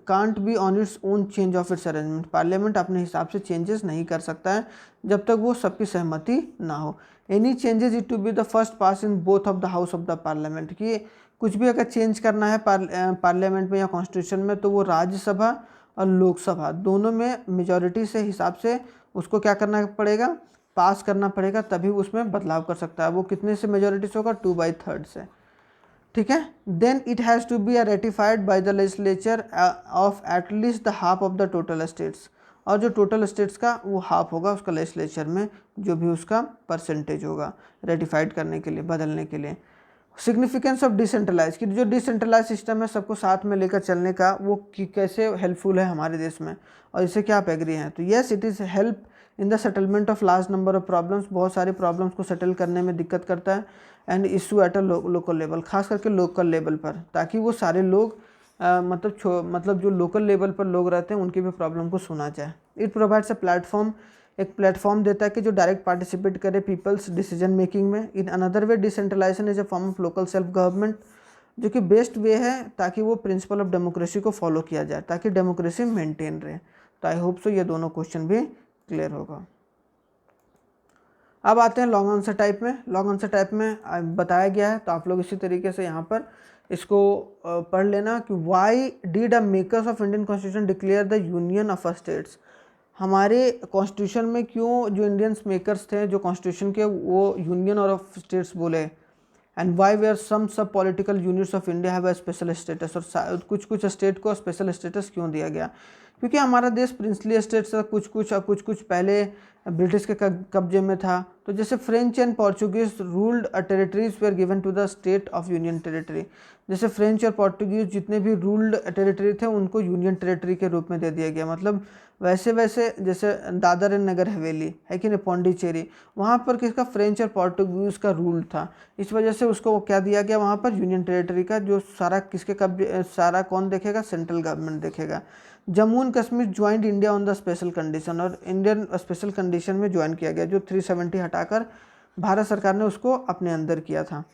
can't be on its own change of its arrangement, parliament अपने हिसाब से चेंजेस नहीं कर सकता है जब तक वो सबकी सहमति ना हो। Any changes it to be the first pass in both of the house of the parliament, कि कुछ भी अगर चेंज करना है पार्लियामेंट में या कॉन्स्टिट्यूशन में तो वो राज्यसभा और लोकसभा दोनों में मेजॉरिटी से हिसाब से उसको क्या करना पड़ेगा पास करना पड़ेगा, तभी उसमें बदलाव कर सकता है। वो कितने से मेजॉरिटी से होगा 2/3 से, ठीक है। Then it has to be ratified by the legislature of at least the half of the total states, और जो टोटल स्टेट्स का वो हाफ होगा उसका लेजिस्लेचर में जो भी उसका परसेंटेज होगा रेटिफाइड करने के लिए बदलने के लिए। सिग्निफिकेंस ऑफ डिसेंट्रलाइज, कि जो डिसेंट्रलाइज सिस्टम है सबको साथ में लेकर चलने का वो कैसे हेल्पफुल है हमारे देश में, और इससे क्या आप एग्री हैं। तो yes it is help in the settlement of large number of problems, बहुत सारे प्रॉब्लम्स को सेटल करने में दिक्कत करता है। And issue at a local level, खास करके लोकल लेवल पर, ताकि वो सारे लोग मतलब जो लोकल लेवल पर लोग रहते हैं उनकी भी प्रॉब्लम को सुना जाए। इट प्रोवाइड्स अ प्लेटफॉर्म, एक प्लेटफॉर्म देता है कि जो डायरेक्ट पार्टिसिपेट करे पीपल्स डिसीजन मेकिंग में। In another way decentralization is a form of local self government, जो कि बेस्ट वे है ताकि वो प्रिंसिपल ऑफ डेमोक्रेसी को फॉलो किया जाए, ताकि डेमोक्रेसी मेंटेन रहे। तो आई होप सो ये दोनों क्वेश्चन भी क्लियर होगा। अब आते हैं लॉन्ग आंसर टाइप में। लॉन्ग आंसर टाइप में बताया गया है, तो आप लोग इसी तरीके से यहाँ पर इसको पढ़ लेना कि why did a makers of Indian constitution declare the union of a states, हमारे कॉन्स्टिट्यूशन में क्यों जो इंडियन मेकर्स थे जो कॉन्स्टिट्यूशन के वो यूनियन और ऑफ स्टेट्स बोले। एंड वाई वेयर सम सब political units of India have a special status, और कुछ कुछ स्टेट को स्पेशल स्टेटस क्यों दिया गया, क्योंकि हमारा देश प्रिंसली स्टेट से कुछ पहले ब्रिटिश के कब्जे में था। तो जैसे French and Portuguese ruled territories were given to the state of union territory, जैसे फ्रेंच और पोर्टुगीज जितने भी रूल्ड टेरिटरी थे उनको यूनियन टेरिटरी के रूप में दे दिया गया। मतलब वैसे जैसे दादर एंड नगर हवेली है कि नहीं, पौंडीचेरी, वहाँ पर किसका फ्रेंच और पोर्टुगीज का रूल था, इस वजह से उसको क्या दिया गया वहाँ पर यूनियन टेरिटरी का, जो सारा किसके कब्जे सारा कौन देखेगा सेंट्रल गवर्नमेंट देखेगा। Jammu and Kashmir joint India on the special condition, और इंडियन स्पेशल कंडीशन में ज्वाइन किया गया, जो 370 हटाकर भारत सरकार ने उसको अपने अंदर किया था।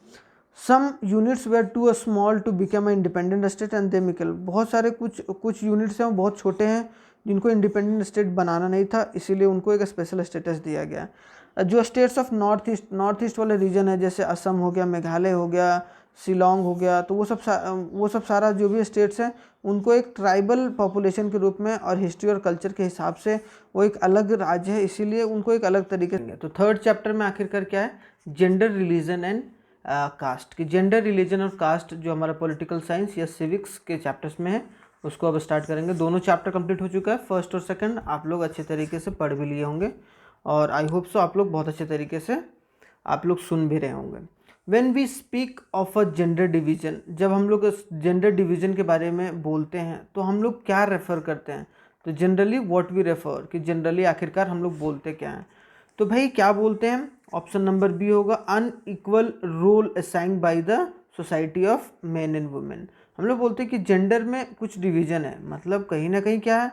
Some units were too small to become a independent state and they मिकल, बहुत सारे कुछ यूनिट्स हैं वो बहुत छोटे हैं जिनको इंडिपेंडेंट स्टेट बनाना नहीं था, इसीलिए उनको एक स्पेशल स्टेटस दिया गया। जो स्टेट्स ऑफ नॉर्थ ईस्ट वाले रीजन है, जैसे असम हो गया, मेघालय हो गया, शिलोंग हो गया, तो वो सब सारा जो भी स्टेट्स हैं उनको एक ट्राइबल पॉपुलेशन के रूप में और हिस्ट्री और कल्चर के हिसाब से वो एक अलग राज्य है, इसीलिए उनको एक अलग तरीके से। तो थर्ड चैप्टर में आखिरकार क्या है, जेंडर रिलीजन एंड कास्ट, की जेंडर रिलीजन और कास्ट जो हमारा पॉलिटिकल साइंस या सिविक्स के चैप्टर्स में है उसको अब स्टार्ट करेंगे। दोनों चैप्टर कंप्लीट हो चुका है, फर्स्ट और सेकंड आप लोग अच्छे तरीके से पढ़ भी लिए होंगे, और आई होप सो आप लोग बहुत अच्छे तरीके से आप लोग सुन भी रहे होंगे। When we speak of a gender division, जब हम लोग जेंडर डिवीजन के बारे में बोलते हैं तो हम लोग क्या रेफ़र करते हैं, तो जनरली व्हाट वी रेफ़र, कि जनरली आखिरकार हम लोग बोलते क्या हैं। तो भाई क्या बोलते हैं, ऑप्शन नंबर बी होगा unequal role assigned by the society of men and women. हम लोग बोलते हैं कि जेंडर में कुछ डिवीज़न है, मतलब कहीं ना कहीं क्या है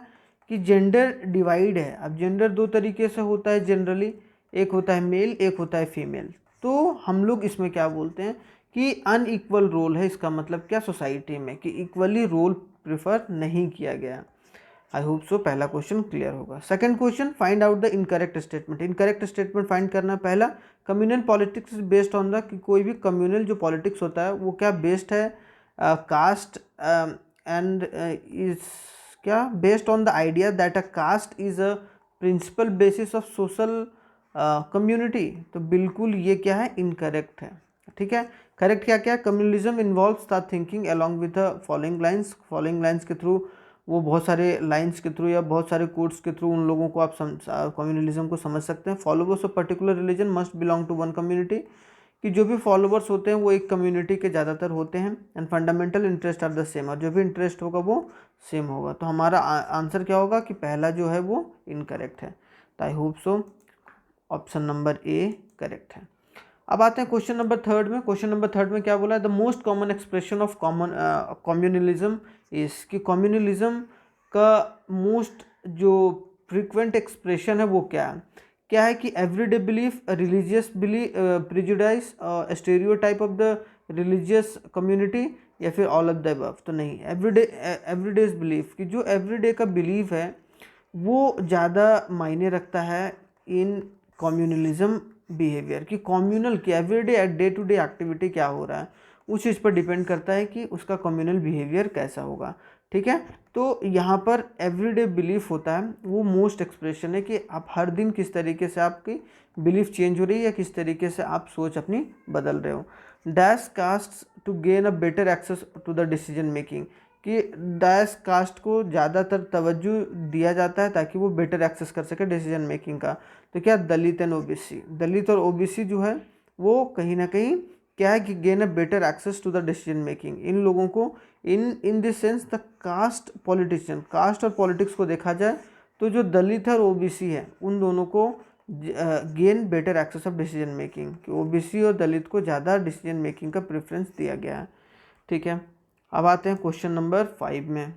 कि जेंडर डिवाइड है। अब जेंडर दो तरीके से होता है जनरली, एक होता है मेल एक होता है फीमेल। तो हम लोग इसमें क्या बोलते हैं कि अनइक्वल रोल है, इसका मतलब क्या, सोसाइटी में कि इक्वली रोल प्रिफर नहीं किया गया। आई होप सो पहला क्वेश्चन क्लियर होगा। Second question, find out the incorrect statement. Incorrect statement find करना। पहला, communal politics is based on the, कि कोई भी कम्युनल जो पॉलिटिक्स होता है वो क्या बेस्ड है, कास्ट एंड इज क्या based on the idea that a caste is a principle basis of social community. तो बिल्कुल ये क्या है, इनकरेक्ट है। ठीक है, करेक्ट क्या क्या, communalism involves the thinking along with the following lines. Following lines के थ्रू, वो बहुत सारे लाइंस के थ्रू या बहुत सारे कोड्स के थ्रू उन लोगों को आप कम्युनलिज्म को समझ सकते हैं। Followers of particular religion must belong to one community, कि जो भी फॉलोवर्स होते हैं वो एक कम्युनिटी के ज़्यादातर होते हैं। And fundamental interest are the same, और जो भी इंटरेस्ट होगा वो सेम होगा। तो हमारा आंसर क्या होगा कि पहला जो है वो इनकरेक्ट है। तो I hope so option number A correct है। अब आते हैं क्वेश्चन नंबर थर्ड में। क्वेश्चन नंबर थर्ड में क्या बोला है, the most common expression of communalism is, कि कम्युनलिज्म का मोस्ट जो फ्रीक्वेंट एक्सप्रेशन है वो क्या है कि everyday belief, religious belief, prejudice, stereotype of the religious community, या फिर ऑल ऑफ द अबव। तो नहीं, एवरीडेज बिलीफ, कि जो एवरीडे का बिलीफ है वो ज़्यादा मायने रखता है इन कम्युनलिज्म बिहेवियर, कि कम्युनल की everyday day to day activity क्या हो रहा है उस चीज़ पर डिपेंड करता है कि उसका कम्युनल बिहेवियर कैसा होगा। ठीक है, तो यहाँ पर एवरीडे बिलीफ होता है वो मोस्ट एक्सप्रेशन है, कि आप हर दिन किस तरीके से आपकी बिलीफ चेंज हो रही है या किस तरीके से आप सोच अपनी बदल रहे हो। Dash caste to gain a better access to the decision making, कि डैश कास्ट को ज़्यादातर तवज्जो दिया जाता है ताकि वो बेटर एक्सेस कर सके डिसीजन मेकिंग का। तो क्या, दलित एंड ओबीसी, दलित और ओबीसी जो है वो कहीं ना कहीं क्या है कि gain a better access to the decision making. इन लोगों को in this sense the caste politician, caste और पॉलिटिक्स को देखा जाए तो जो दलित है और ओबीसी है उन दोनों को gain better access of decision making, कि ओबीसी और दलित को ज़्यादा डिसीजन मेकिंग का प्रेफरेंस दिया गया है। ठीक है, अब आते हैं क्वेश्चन नंबर 5 में।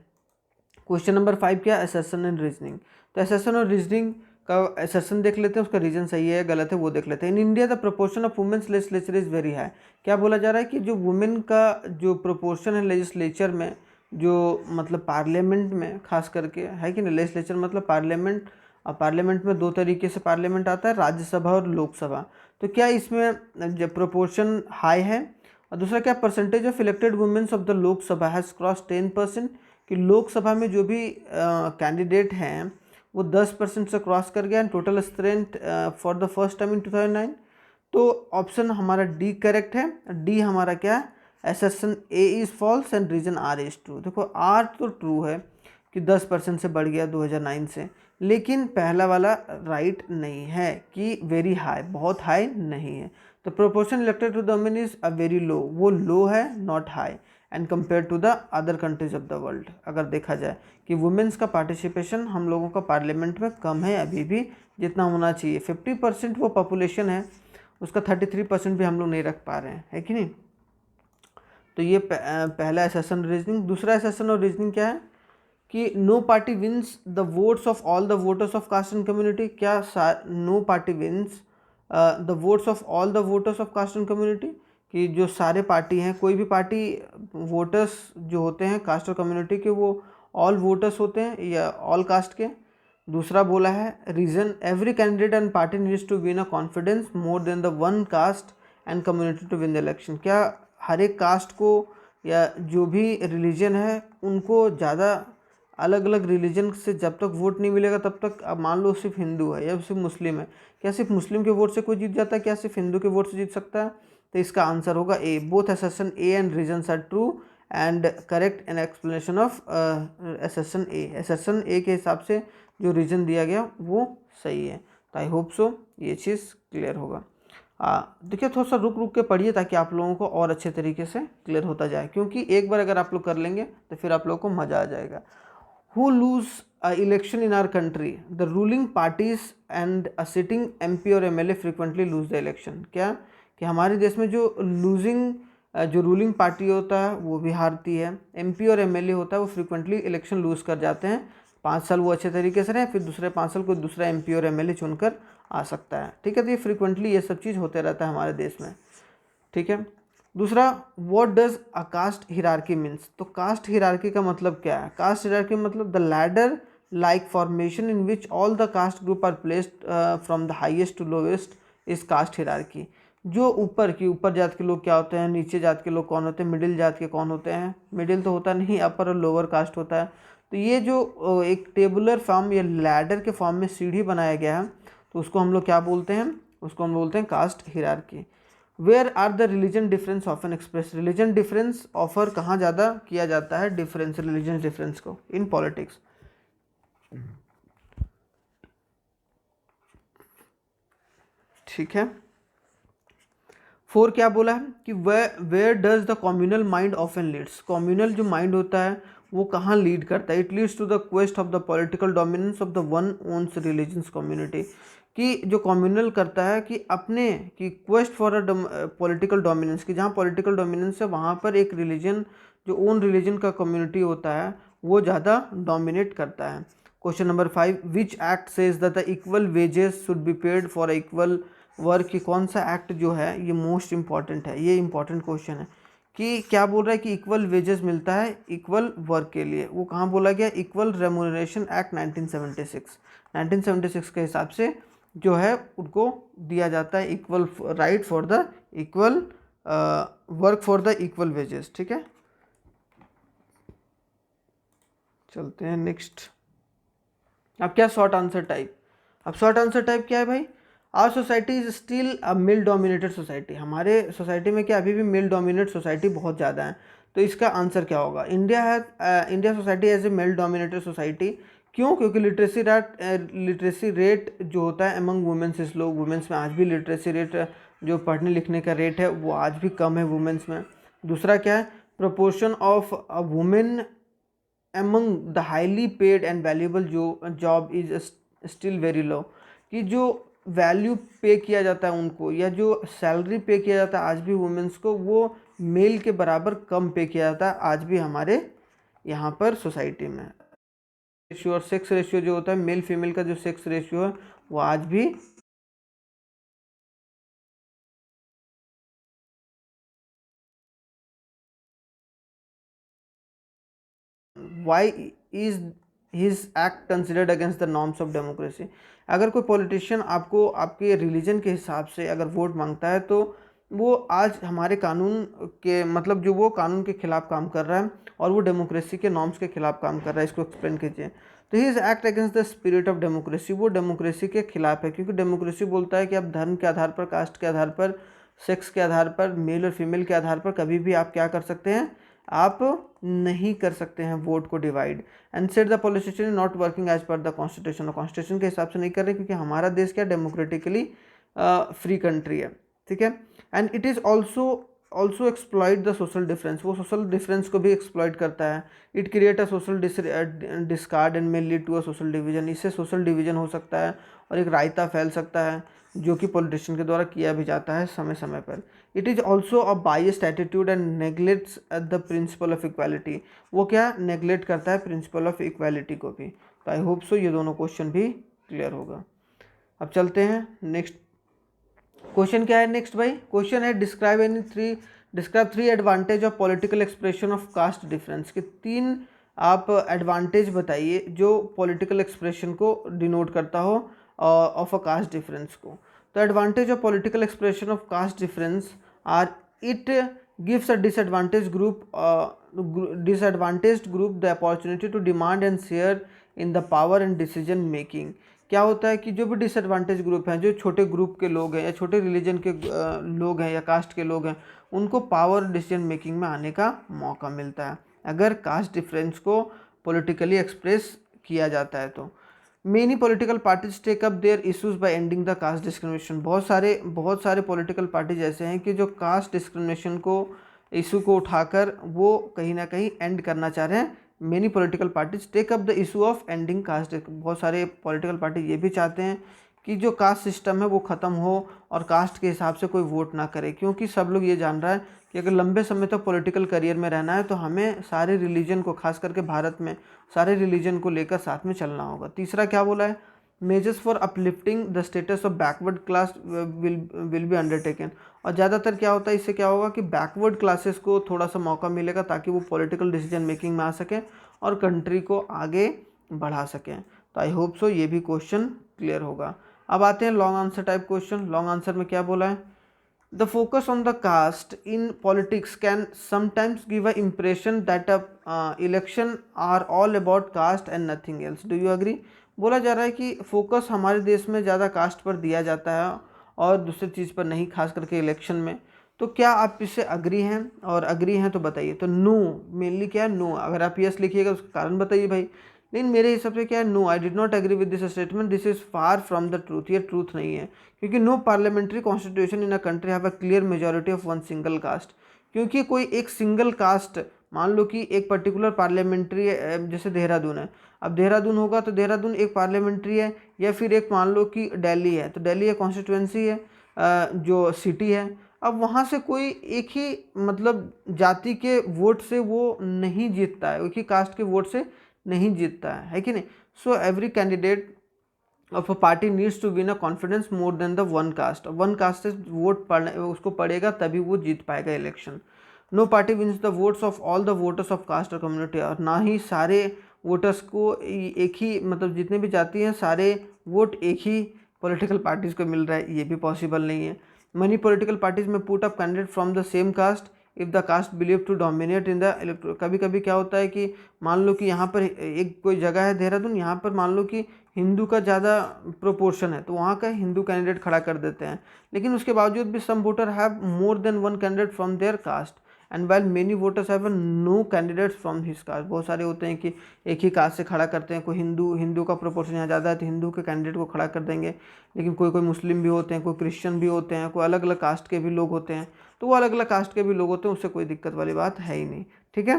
क्वेश्चन नंबर 5 क्या, असर्शन एंड रीजनिंग। तो असर्शन और रीजनिंग का असर्शन देख लेते हैं, उसका रीजन सही है गलत है वो देख लेते हैं। In India the proportion of womens legislature is very high. क्या बोला जा रहा है कि जो वुमेन का जो प्रोपोर्शन है लेजिस्लेचर में, जो मतलब पार्लियामेंट में खास करके है कि नहीं, लेजिस्लेचर मतलब पार्लियामेंट, और पार्लियामेंट में दो तरीके से पार्लियामेंट आता है, राज्यसभा और लोकसभा। तो क्या इसमें जो प्रोपोर्शन हाई है, और दूसरा क्या, percentage of elected women's of the Lok Sabha has cross 10%, कि लोकसभा में जो भी कैंडिडेट हैं वो 10% से क्रॉस कर गया। And total strength for the first time in 2009। तो ऑप्शन हमारा डी करेक्ट है। डी हमारा क्या है, assertion A is false and reason R is true. देखो आर तो ट्रू है कि 10% से बढ़ गया 2009 से, लेकिन पहला वाला राइट नहीं है कि वेरी हाई, बहुत हाई नहीं है। तो proportion elected to the women is a very low, वो लो है not high and compare to the other countries of the world. अगर देखा जाए कि वुमेन्स का पार्टिसिपेशन हम लोगों का पार्लियामेंट में कम है अभी भी, जितना होना चाहिए। 50% वो पॉपुलेशन है, उसका 33% भी हम लोग नहीं रख पा रहे हैं, है कि नहीं। तो ये पहला असर्शन रीजनिंग। दूसरा असर्शन और रीजनिंग क्या है कि no party wins the votes of all the voters of caste and community. क्या no party wins the votes of all the voters of caste and community, कि जो सारे पार्टी हैं, कोई भी पार्टी वोटर्स जो होते हैं कास्ट और कम्युनिटी के वो ऑल वोटर्स होते हैं या ऑल कास्ट के। दूसरा बोला है reason, every candidate and party needs to win a confidence more than the one caste and community to win the election. क्या हर एक कास्ट को या जो भी रिलीजन है उनको ज़्यादा, अलग अलग रिलीजन से जब तक वोट नहीं मिलेगा तब तक, अब मान लो सिर्फ हिंदू है या सिर्फ मुस्लिम है, क्या सिर्फ मुस्लिम के वोट से कोई जीत जाता है, क्या सिर्फ हिंदू के वोट से जीत सकता है। तो इसका आंसर होगा A, both assertion A and reasons are true and correct an explanation of assertion A. Assertion A के हिसाब से जो रीजन दिया गया वो सही है। तो आई होप सो ये चीज़ क्लियर होगा। देखिए थोड़ा सा रुक रुक के पढ़िए ताकि आप लोगों को और अच्छे तरीके से क्लियर होता जाए, क्योंकि एक बार अगर आप लोग कर लेंगे तो फिर आप लोगों को मज़ा आ जाएगा। Who lose a election in our country? The ruling parties and a sitting MP और MLA frequently lose the election। क्या कि हमारे देश में जो जो रूलिंग पार्टी होता है वो भी हारती है, MP और MLA होता है वो फ्रिक्वेंटली इलेक्शन लूज़ कर जाते हैं। 5 साल वो अच्छे तरीके से रहे, फिर दूसरे 5 साल कोई दूसरा MP और MLA चुनकर आ सकता है। ठीक है, तो ये फ्रिक्वेंटली ये सब चीज़ होते रहता है हमारे देश में। ठीक है, दूसरा, what does a caste hierarchy means, तो कास्ट हिरार्की का मतलब क्या है? कास्ट हिरार्की मतलब the ladder like formation in which all the caste group are placed from the highest to lowest is caste hierarchy. जो ऊपर जात के लोग क्या होते हैं, नीचे जात के लोग कौन होते हैं, मिडिल जात के कौन होते हैं, मिडिल तो होता नहीं, अपर और लोअर कास्ट होता है। तो ये जो एक टेबुलर फॉर्म या लैडर के फॉर्म में सीढ़ी बनाया गया है, तो उसको हम लोग क्या बोलते हैं? उसको हम बोलते हैं caste hierarchy. Where are the religion difference often express, religion difference offer कहाँ ज़्यादा किया जाता है? डिफरेंस, रिलीजन डिफरेंस को इन पॉलिटिक्स। ठीक है। 4 क्या बोला है कि where does the communal mind often leads, communal जो माइंड होता है वो कहाँ लीड करता है? It leads to the quest of the political dominance of the one ones religions community, कि जो कम्युनल करता है कि अपने की quest for a political dominance, की जहाँ पॉलिटिकल डोमिनेंस है वहाँ पर एक रिलीजन, जो ओन रिलीजन का कम्युनिटी होता है वो ज़्यादा डोमिनेट करता है। Question number 5, which act says that the equal wages should be paid for equal work, की कौन सा एक्ट जो है ये मोस्ट इंपॉर्टेंट है? ये इंपॉर्टेंट क्वेश्चन है कि क्या बोल रहा है कि इक्वल वेजेस मिलता है इक्वल वर्क के लिए। वो कहाँ बोला गया? इक्वल रेम्यूनरेशन एक्ट 1976 के हिसाब से जो है उनको दिया जाता है equal right for the equal work for the equal wages. ठीक है, चलते हैं नेक्स्ट। अब क्या शॉर्ट आंसर टाइप, अब शॉर्ट आंसर टाइप क्या है भाई? Our society is still a male dominated society, हमारे सोसाइटी में क्या अभी भी मेल डोमिनेटेड सोसाइटी बहुत ज़्यादा है। तो इसका आंसर क्या होगा? India society as a male dominated society. क्यों? क्योंकि लिटरेसी रेट जो होता है among womens is low, womens में आज भी लिटरेसी रेट जो पढ़ने लिखने का रेट है वो आज भी कम है वुमेन्स में। दूसरा क्या है? Proportion of a women among the highly paid and valuable job is still very low, कि जो वैल्यू पे किया जाता है उनको या जो सैलरी पे किया जाता है आज भी वुमेन्स को, वो मेल के बराबर कम पे किया जाता है आज भी हमारे यहाँ पर सोसाइटी में। रेशियो और सेक्स रेशियो जो होता है, मेल फीमेल का जो सेक्स रेशियो है वो आज भी why is his act considered against the norms of democracy. अगर कोई पॉलिटिशियन आपको आपके रिलीजन के हिसाब से अगर वोट मांगता है तो वो आज हमारे कानून के मतलब जो वो कानून के खिलाफ काम कर रहा है और वो डेमोक्रेसी के नॉर्म्स के खिलाफ काम कर रहा है, इसको एक्सप्लेन कीजिए। तो his act against the spirit of democracy, वो डेमोक्रेसी के खिलाफ है, क्योंकि डेमोक्रेसी बोलता है कि आप धर्म के आधार पर, कास्ट के आधार पर, सेक्स के आधार पर, मेल और फीमेल के आधार पर कभी भी आप क्या कर सकते हैं? आप नहीं कर सकते हैं वोट को divide. And set the politician not working as per the constitution, और कॉन्स्टिट्यूशन के हिसाब से नहीं कर रहे क्योंकि हमारा देश क्या डेमोक्रेटिकली फ्री कंट्री है। ठीक है। And it is also exploit the social difference, वो सोशल डिफरेंस को भी एक्सप्लॉइट करता है। It create a social discard and may lead to a social division, इससे सोशल डिवीजन हो सकता है और एक रायता फैल सकता है जो कि पॉलिटिशियन के द्वारा किया भी जाता है समय समय पर। It is also a biased attitude and neglects the principle of equality, वो क्या नेग्लेक्ट करता है प्रिंसिपल ऑफ इक्वालिटी को भी। तो आई होप सो ये दोनों क्वेश्चन भी क्लियर होगा। अब चलते हैं नेक्स्ट क्वेश्चन। क्या है नेक्स्ट भाई? क्वेश्चन है describe three advantage of political expression of caste difference, के 3 आप एडवांटेज बताइए जो पॉलिटिकल एक्सप्रेशन को डिनोट करता हो ऑफ अ कास्ट डिफरेंस को। तो advantage of political expression of caste difference are it gives a disadvantaged group the opportunity to demand and share in the power and decision making। क्या होता है कि जो भी डिसएडवांटेज ग्रुप हैं, जो छोटे ग्रुप के लोग हैं या छोटे रिलीजन के लोग हैं या कास्ट के लोग हैं, उनको पावर डिसीजन मेकिंग में आने का मौका मिलता है अगर कास्ट डिफरेंस को पॉलिटिकली एक्सप्रेस किया जाता है। तो many political parties take up their issues by ending the caste discrimination, बहुत सारे पॉलिटिकल पार्टीज ऐसे हैं कि जो कास्ट डिस्क्रिमिनेशन को इशू को उठाकर वो कहीं ना कहीं एंड करना चाह रहे हैं। Many political parties take up the issue of ending caste, बहुत सारे पॉलिटिकल पार्टी ये भी चाहते हैं कि जो कास्ट सिस्टम है वो ख़त्म हो और कास्ट के हिसाब से कोई वोट ना करे, क्योंकि सब लोग ये जान रहा है कि अगर लंबे समय तक पॉलिटिकल करियर में रहना है तो हमें सारे रिलीजन को, खास करके भारत में सारे रिलीजन को लेकर साथ में चलना होगा। तीसरा क्या बोला है measures for uplifting the status of backward class will be undertaken. और ज़्यादातर क्या होता है, इससे क्या होगा कि बैकवर्ड क्लासेस को थोड़ा सा मौका मिलेगा ताकि वो पॉलिटिकल डिसीजन मेकिंग में आ सकें और कंट्री को आगे बढ़ा सकें। तो आई होप सो ये भी क्वेश्चन क्लियर होगा। अब आते हैं long answer type question. Long answer में क्या बोला है, the focus on the caste in politics can sometimes give a impression that election are all about caste and nothing else. Do you agree. बोला जा रहा है कि फोकस हमारे देश में ज़्यादा कास्ट पर दिया जाता है और दूसरी चीज़ पर नहीं, खास करके इलेक्शन में। तो क्या आप इससे अग्री हैं, और अग्री हैं तो बताइए। तो नो मेनली क्या है, नो। अगर आप यस लिखिएगा उसका कारण बताइए भाई। लेकिन मेरे हिसाब से क्या है, no, I did not agree with this statement, this is far from the truth. ये ट्रूथ नहीं है, क्योंकि no parliamentary constitution in a country have a clear majority of one single caste. क्योंकि कोई एक सिंगल कास्ट, मान लो कि एक पर्टिकुलर पार्लियामेंट्री, जैसे देहरादून है, अब देहरादून होगा तो देहरादून एक पार्लियामेंट्री है, या फिर एक मान लो कि दिल्ली है तो दिल्ली एक कॉन्स्टिट्यूंसी है, जो सिटी है। अब वहाँ से कोई एक ही मतलब जाति के वोट से वो नहीं जीतता है, एक ही कास्ट के वोट से नहीं जीतता है कि नहीं। So every candidate of a party needs to win a confidence more than the one caste से वोट पड़ने उसको पड़ेगा तभी वो जीत पाएगा election. No party wins the votes of all the voters of caste और कम्युनिटी। और ना ही सारे वोटर्स को एक ही, मतलब जितने भी जाति हैं सारे वोट एक ही पॉलिटिकल पार्टीज को मिल रहा है, ये भी पॉसिबल नहीं है। मनी पॉलिटिकल पार्टीज में put up candidate from the same caste if the caste believe to dominate in the electorate. कभी कभी क्या होता है कि मान लो कि यहाँ पर एक कोई जगह है देहरादून, यहाँ पर मान लो कि हिंदू का ज़्यादा प्रोपोर्शन है तो वहाँ का हिंदू कैंडिडेट खड़ा कर देते हैं। लेकिन उसके बावजूद भी some voter have more than one candidate from their caste and well many voters have no candidates from his caste. बहुत सारे होते हैं कि एक ही कास्ट से खड़ा करते हैं, कोई हिंदू का प्रोपोर्शन यहाँ ज़्यादा है तो हिंदू के कैंडिडेट को खड़ा कर देंगे। लेकिन कोई मुस्लिम भी होते हैं, कोई क्रिश्चियन भी होते हैं, कोई अलग अलग कास्ट के भी लोग होते हैं, तो वो अलग अलग कास्ट के भी लोग होते हैं, उससे कोई दिक्कत वाली बात है ही नहीं। ठीक है।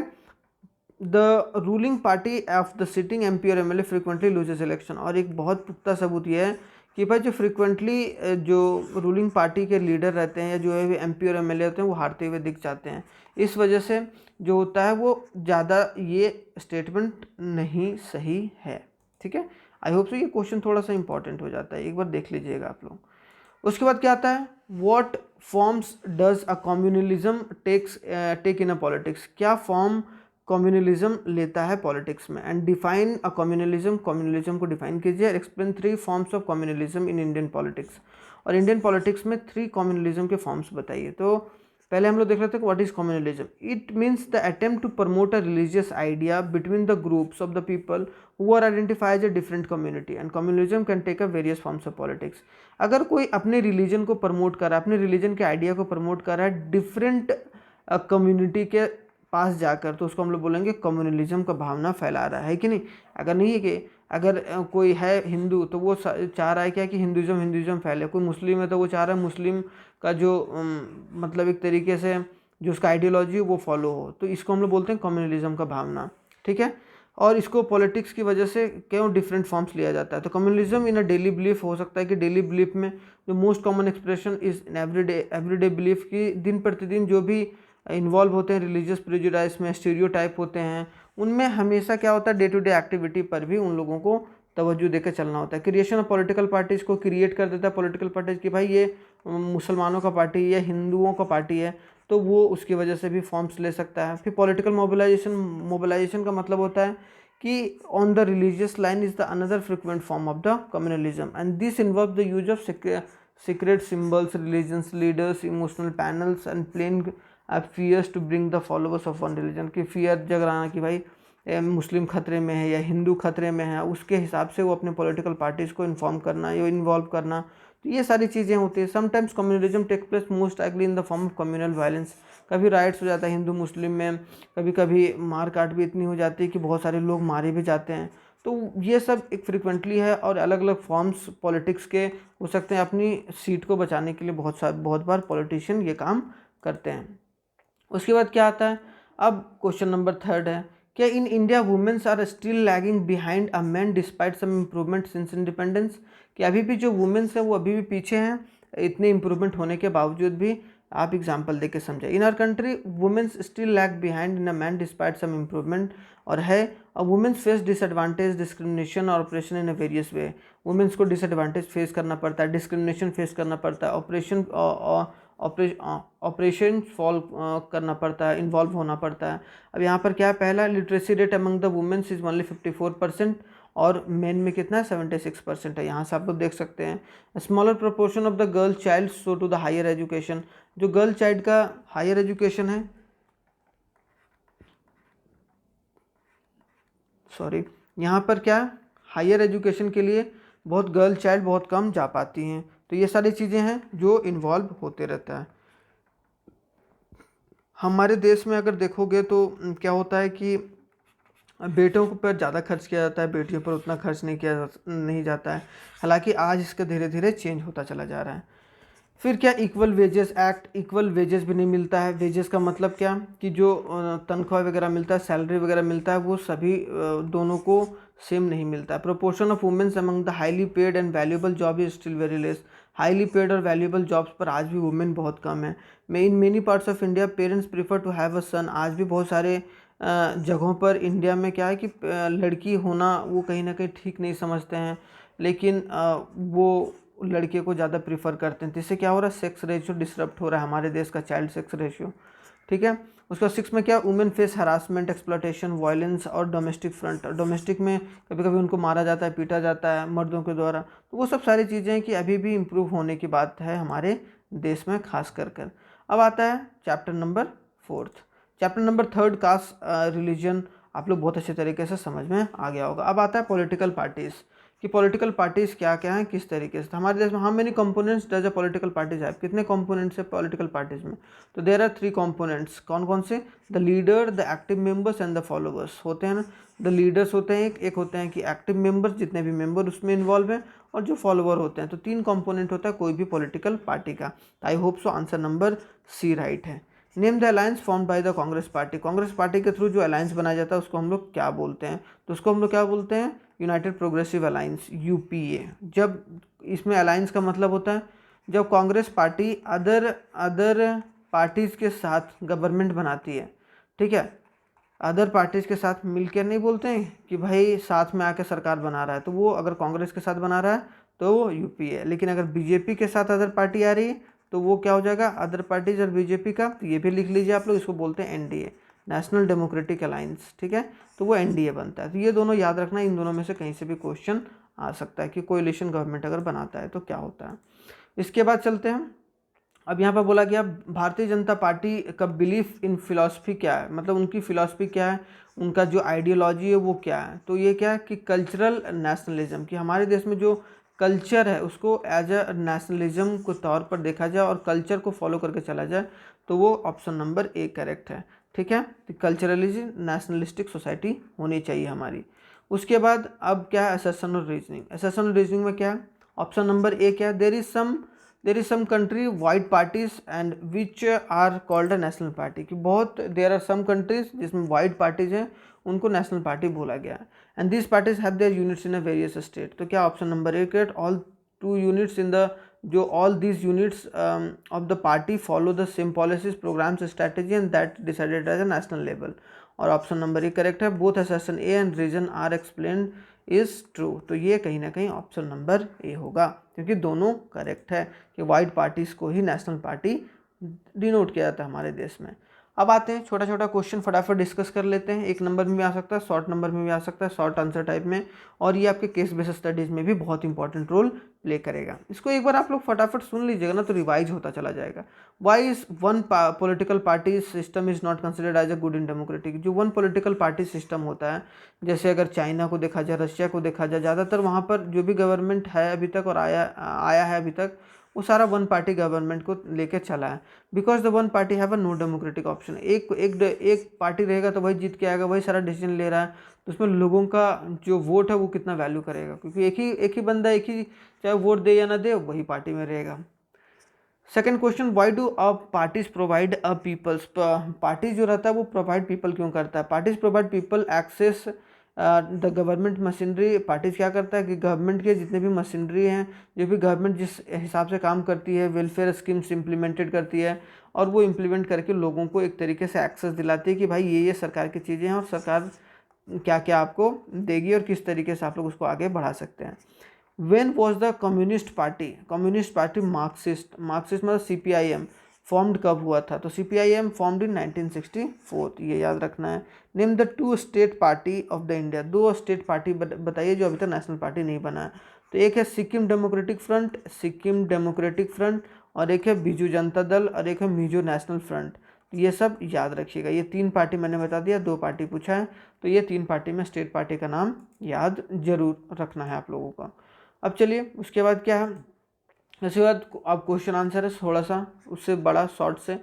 The ruling party of the sitting MP और MLA फ्रिक्वेंटली लूजेस इलेक्शन। और एक बहुत पुख्ता सबूत यह है कि भाई जो फ्रिक्वेंटली जो रूलिंग पार्टी के लीडर रहते हैं या जो है MP और MLA होते हैं वो हारते हुए दिख जाते हैं। इस वजह से जो होता है वो ज़्यादा ये स्टेटमेंट नहीं सही है। ठीक है। आई होप सो ये क्वेश्चन थोड़ा सा इंपॉर्टेंट हो जाता है, एक बार देख लीजिएगा आप लोग। उसके बाद क्या आता है, what forms does a communalism take in a politics. क्या फॉर्म कम्युनलिज्म लेता है पॉलिटिक्स में। And define a communalism, communalism को डिफाइन कीजिए। Explain 3 forms of communalism in Indian politics. और इंडियन पॉलिटिक्स में 3 कम्युनलिज्म के फॉर्म्स बताइए। तो पहले हम लोग देख लेते हैं what is communalism. It means the attempt to promote a religious idea between the groups of the people who are identified as a different community and communalism can take up various forms of politics। अगर कोई अपने religion को promote कर रहा है, अपने religion के idea को प्रमोट कर रहा है डिफरेंट कम्युनिटी के पास जाकर, तो उसको हम लोग बोलेंगे कम्युनलिज्म का भावना फैला रहा है कि नहीं। अगर नहीं है कि अगर कोई है हिंदू तो वो चाह रहा है क्या कि हिंदुज़म फैले। कोई मुस्लिम है तो वो चाह रहा है मुस्लिम का जो मतलब एक तरीके से जो उसका आइडियोलॉजी है वो फॉलो हो, तो इसको हम लोग बोलते हैं कम्युनलिज्म का भावना। ठीक है। और इसको पॉलिटिक्स की वजह से क्यों डिफरेंट फॉर्म्स लिया जाता है। तो कम्युनलिज्म इन अ डेली बिलीफ हो सकता है कि डेली बिलीफ में जो most common expression is in everyday belief की दिन प्रतिदिन जो भी इन्वॉल्व होते हैं रिलीजियस प्रेजुडाइज में, स्टीरियोटाइप होते हैं, उनमें हमेशा क्या होता है डे टू डे एक्टिविटी पर भी उन लोगों को तवज्जो देकर चलना होता है। क्रिएशन ऑफ पॉलिटिकल पार्टीज को क्रिएट कर देता है पॉलिटिकल पार्टीज कि भाई ये मुसलमानों का पार्टी या हिंदुओं का पार्टी है, तो वो उसकी वजह से भी फॉर्म्स ले सकता है। फिर पॉलिटिकल मोबिलाइजेशन का मतलब होता है कि on the religious line is the another frequent form of the communalism and this involve the use of secret symbols, religions leaders, emotional panels and plain fears to bring the followers of one religion. की fear जगराना कि भाई मुस्लिम खतरे में है या हिंदू खतरे में है, उसके हिसाब से वो अपने पॉलिटिकल पार्टीज़ को इन्फॉर्म करना या इन्वॉल्व करना, तो ये सारी चीज़ें होती है। Sometimes communalism take place most likely in the form of communal violence. कभी राइट्स हो जाता है हिंदू मुस्लिम में, कभी कभी मार काट भी इतनी हो जाती है कि बहुत सारे लोग मारे भी जाते हैं। तो ये सब एक फ्रिक्वेंटली है और अलग अलग फॉर्म्स पॉलिटिक्स के हो सकते हैं। अपनी सीट को बचाने के लिए बहुत बार पॉलिटिशियन ये काम करते हैं। उसके बाद क्या आता है, अब क्वेश्चन नंबर 3 है, क्या in India womens are still lagging behind a man despite some improvement since independence. कि अभी भी जो वुमेन्स हैं वो अभी भी पीछे हैं इतने इम्प्रूवमेंट होने के बावजूद भी। आप एग्जाम्पल दे के समझे। In our country womens still lag behind in a man despite some improvement, और है वुमेन्स फेस डिसएडवांटेज, डिस्क्रिमिनेशन और oppression in a various way. Womens को डिसएडवांटेज फेस करना पड़ता है, डिस्क्रिमिनेशन फेस करना पड़ता है, ऑपरेशन फॉल करना पड़ता है, इन्वॉल्व होना पड़ता है। अब यहाँ पर क्या है, पहला literacy rate among the womens is only 54% और मेन में कितना है 76% है। यहाँ से आप लोग देख सकते हैं smaller proportion of the girl child so to the higher education. जो गर्ल चाइल्ड का हायर एजुकेशन है, सॉरी, यहाँ पर क्या हायर एजुकेशन के लिए बहुत गर्ल चाइल्ड बहुत कम जा पाती हैं। तो ये सारी चीज़ें हैं जो इन्वॉल्व होते रहता है। हमारे देश में अगर देखोगे तो क्या होता है कि बेटों पर ज़्यादा खर्च किया जाता है, बेटियों पर उतना खर्च नहीं जाता है। हालांकि आज इसका धीरे धीरे चेंज होता चला जा रहा है। फिर क्या, equal wages act, equal wages भी नहीं मिलता है। वेजेस का मतलब क्या कि जो तनख्वाह वगैरह मिलता है, सैलरी वगैरह मिलता है, वो सभी दोनों को सेम नहीं मिलता है। Proportion of womens among the highly paid and valuable job is still very less. Highly paid और वैल्यूएबल जॉब्स पर आज भी वुमेन बहुत कम है। In many parts of India parents prefer to have a son. आज भी बहुत सारे जगहों पर इंडिया में क्या है कि लड़की होना वो कहीं ना कहीं ठीक नहीं समझते हैं, लेकिन वो लड़के को ज़्यादा प्रीफर करते हैं। तो इससे क्या हो रहा है, सेक्स रेशियो डिसरप्ट हो रहा है हमारे देश का, चाइल्ड सेक्स रेशियो। ठीक है। उसका 6 में क्या, women face harassment, exploitation, violence और डोमेस्टिक फ्रंट। डोमेस्टिक में कभी कभी उनको मारा जाता है, पीटा जाता है मर्दों के द्वारा। तो वो सब सारी चीज़ें हैं कि अभी भी इम्प्रूव होने की बात है हमारे देश में खास कर। अब आता है chapter number 4। Chapter number 3 caste religion आप लोग बहुत अच्छे तरीके से समझ में आ गया होगा। अब आता है पॉलिटिकल पार्टीज़ कि पॉलिटिकल पार्टीज़ क्या क्या हैं, किस तरीके से। हमारे देश में how many components does a political parties है, कितने कंपोनेंट्स है पॉलिटिकल पार्टीज में। तो देयर आर 3 कंपोनेंट्स। कौन कौन से, the leader, the active members and the followers होते हैं ना। द लीडर्स होते हैं, एक होते हैं कि एक्टिव मेंबर्स, जितने भी मेंबर उसमें इन्वॉल्व हैं, और जो फॉलोवर होते हैं। तो 3 कंपोनेंट होता है कोई भी पॉलिटिकल पार्टी का। I hope so answer number C right है। Name the alliance formed by the Congress party. Congress party के थ्रू जो अलायंस बनाया जाता है उसको हम लोग क्या बोलते हैं, तो उसको हम लोग क्या बोलते हैं, यूनाइटेड प्रोग्रेसिव अलायंस, यूपीए। जब इसमें अलायंस का मतलब होता है जब कांग्रेस पार्टी अदर पार्टीज़ के साथ गवर्नमेंट बनाती है। ठीक है, अदर पार्टीज़ के साथ मिलकर नहीं बोलते हैं कि भाई साथ में आके सरकार बना रहा है, तो वो अगर कांग्रेस के साथ बना रहा है तो वो यूपीए। लेकिन अगर बीजेपी के साथ अदर पार्टी आ रही है तो वो क्या हो जाएगा, अदर पार्टीज और बीजेपी का। तो ये भी लिख लीजिए आप लोग, इसको बोलते हैं एनडीए, नेशनल डेमोक्रेटिक अलायंस। ठीक है, तो वो एनडीए बनता है। तो ये दोनों याद रखना, इन दोनों में से कहीं से भी क्वेश्चन आ सकता है कि कोएलिशन गवर्नमेंट अगर बनाता है तो क्या होता है। इसके बाद चलते हैं। अब यहाँ पर बोला गया भारतीय जनता पार्टी का बिलीफ इन फिलॉसफी क्या है, मतलब उनकी फिलॉसफी क्या है, उनका जो आइडियोलॉजी है वो क्या है। तो ये क्या है कि कल्चरल नेशनलिज्म, कि हमारे देश में जो कल्चर है उसको एज अ नेशनलिज्म के तौर पर देखा जाए और कल्चर को फॉलो करके चला जाए, तो वो ऑप्शन नंबर ए करेक्ट है। ठीक है, तो कल्चरलिज्म नेशनलिस्टिक सोसाइटी होनी चाहिए हमारी। उसके बाद अब क्या है, असर्शन रीजनिंग। असर्शन रीजनिंग में क्या है, ऑप्शन नंबर ए क्या है, there is some country wide parties and which are called a national party. कि बहुत देर आर सम कंट्रीज जिसमें वाइट पार्टीज हैं उनको नेशनल पार्टी बोला गया है। And this parties have their units in a various state. तो क्या option number A correct, all 2 units in the, जो all these units of the party follow the same policies, programmes, strategy and that decided at a national level. और option number A correct है, both assertion A and reason R explained is true. तो ये कहीं ना कहीं option number ए होगा, क्योंकि दोनों करेक्ट है कि वाइट पार्टीज को ही नेशनल पार्टी डिनोट किया जाता है हमारे देश में। अब आते हैं छोटा छोटा क्वेश्चन फटाफट डिस्कस कर लेते हैं। 1 नंबर में भी आ सकता है, शॉर्ट नंबर में भी आ सकता है, शॉर्ट आंसर टाइप में, और ये आपके केस बेस्ड स्टडीज़ में भी बहुत इंपॉर्टेंट रोल प्ले करेगा। इसको एक बार आप लोग फटाफट सुन लीजिएगा ना तो रिवाइज होता चला जाएगा। Why is one political party system is not considered as a good in democratic. जो वन पॉलिटिकल पार्टी सिस्टम होता है, जैसे अगर चाइना को देखा जाए, रशिया को देखा जाए, ज़्यादातर वहाँ पर जो भी गवर्नमेंट है अभी तक और आया है अभी तक, वो सारा वन पार्टी गवर्नमेंट को लेके चला है। Because the one party have a no democratic option. एक पार्टी रहेगा तो वही जीत के आएगा, वही सारा डिसीजन ले रहा है, तो उसमें लोगों का जो वोट है वो कितना वैल्यू करेगा, क्योंकि एक ही बंदा एक ही चाहे वोट दे या ना दे वही पार्टी में रहेगा। Second question, why do a parties provide a peoples. Party जो रहता है वो प्रोवाइड पीपल क्यों करता है। Parties provide people access the government machinery. Parties क्या करता है कि गवर्नमेंट के जितने भी मशीनरी हैं, जो भी गवर्नमेंट जिस हिसाब से काम करती है, वेलफेयर स्कीम्स इम्प्लीमेंटेड करती है, और वो इम्प्लीमेंट करके लोगों को एक तरीके से एक्सेस दिलाती है कि भाई ये सरकार की चीज़ें हैं और सरकार क्या क्या आपको देगी और किस तरीके से आप लोग उसको आगे बढ़ा सकते हैं। When was the communist party Marxist मतलब CPIM फॉर्म्ड कब हुआ था? तो CPIM फॉर्म्ड इन 1964, ये याद रखना है। Name the 2 state party of the India, 2 state party बताइए जो अभी तक नेशनल पार्टी नहीं बना है। तो एक है सिक्किम डेमोक्रेटिक फ्रंट, और एक है बीजू जनता दल, और एक है मिजो नेशनल फ्रंट। तो ये सब याद रखिएगा, ये 3 पार्टी मैंने बता दिया, 2 पार्टी पूछा है, तो ये 3 पार्टी में स्टेट पार्टी का नाम याद जरूर रखना है आप लोगों का। अब चलिए उसके बाद क्या है, उसके बाद अब क्वेश्चन आंसर है थोड़ा सा उससे बड़ा शॉर्ट से।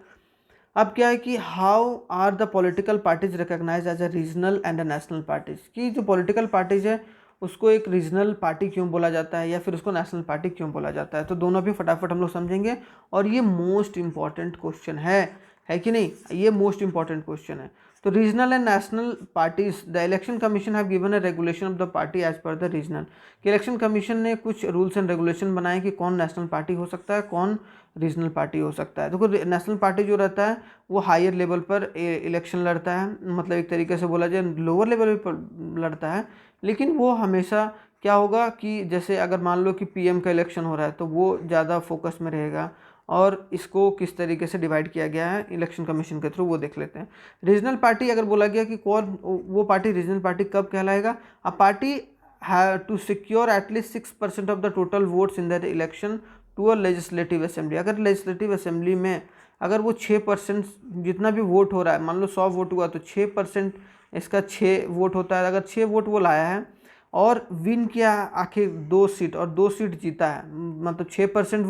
अब क्या है कि how are the political parties recognize as a regional and a national parties, कि जो पॉलिटिकल पार्टीज है उसको एक रीजनल पार्टी क्यों बोला जाता है या फिर उसको नेशनल पार्टी क्यों बोला जाता है। तो दोनों भी फटाफट हम लोग समझेंगे, और ये मोस्ट इंपॉर्टेंट क्वेश्चन है कि नहीं, ये मोस्ट इंपॉर्टेंट क्वेश्चन है। तो regional and national parties, the election commission have given a regulation of the party as per the regional, कि इलेक्शन कमीशन ने कुछ रूल्स एंड रेगुलेशन बनाए कि कौन नेशनल पार्टी हो सकता है, कौन रीजनल पार्टी हो सकता है। देखो नेशनल पार्टी जो रहता है वो हायर लेवल पर इलेक्शन लड़ता है, मतलब एक तरीके से बोला जाए लोअर लेवल पर लड़ता है, लेकिन वो हमेशा क्या होगा कि जैसे अगर मान लो कि PM का इलेक्शन हो रहा है तो वो ज़्यादा फोकस में रहेगा, और इसको किस तरीके से डिवाइड किया गया है इलेक्शन कमीशन के थ्रू वो देख लेते हैं। रीजनल पार्टी अगर बोला गया कि कौन वो पार्टी रीजनल पार्टी कब कहलाएगा, a party have to secure at least 6% of the total votes in the election to a legislative assembly. अगर लेजिस्लेटिव असेंबली में अगर वो 6% जितना भी वोट हो रहा है, मान लो 100 वोट हुआ तो 6% इसका 6 वोट होता है, अगर 6 वोट वो लाया है और विन किया आखिर 2 सीट और 2 सीट जीता है, मतलब 6%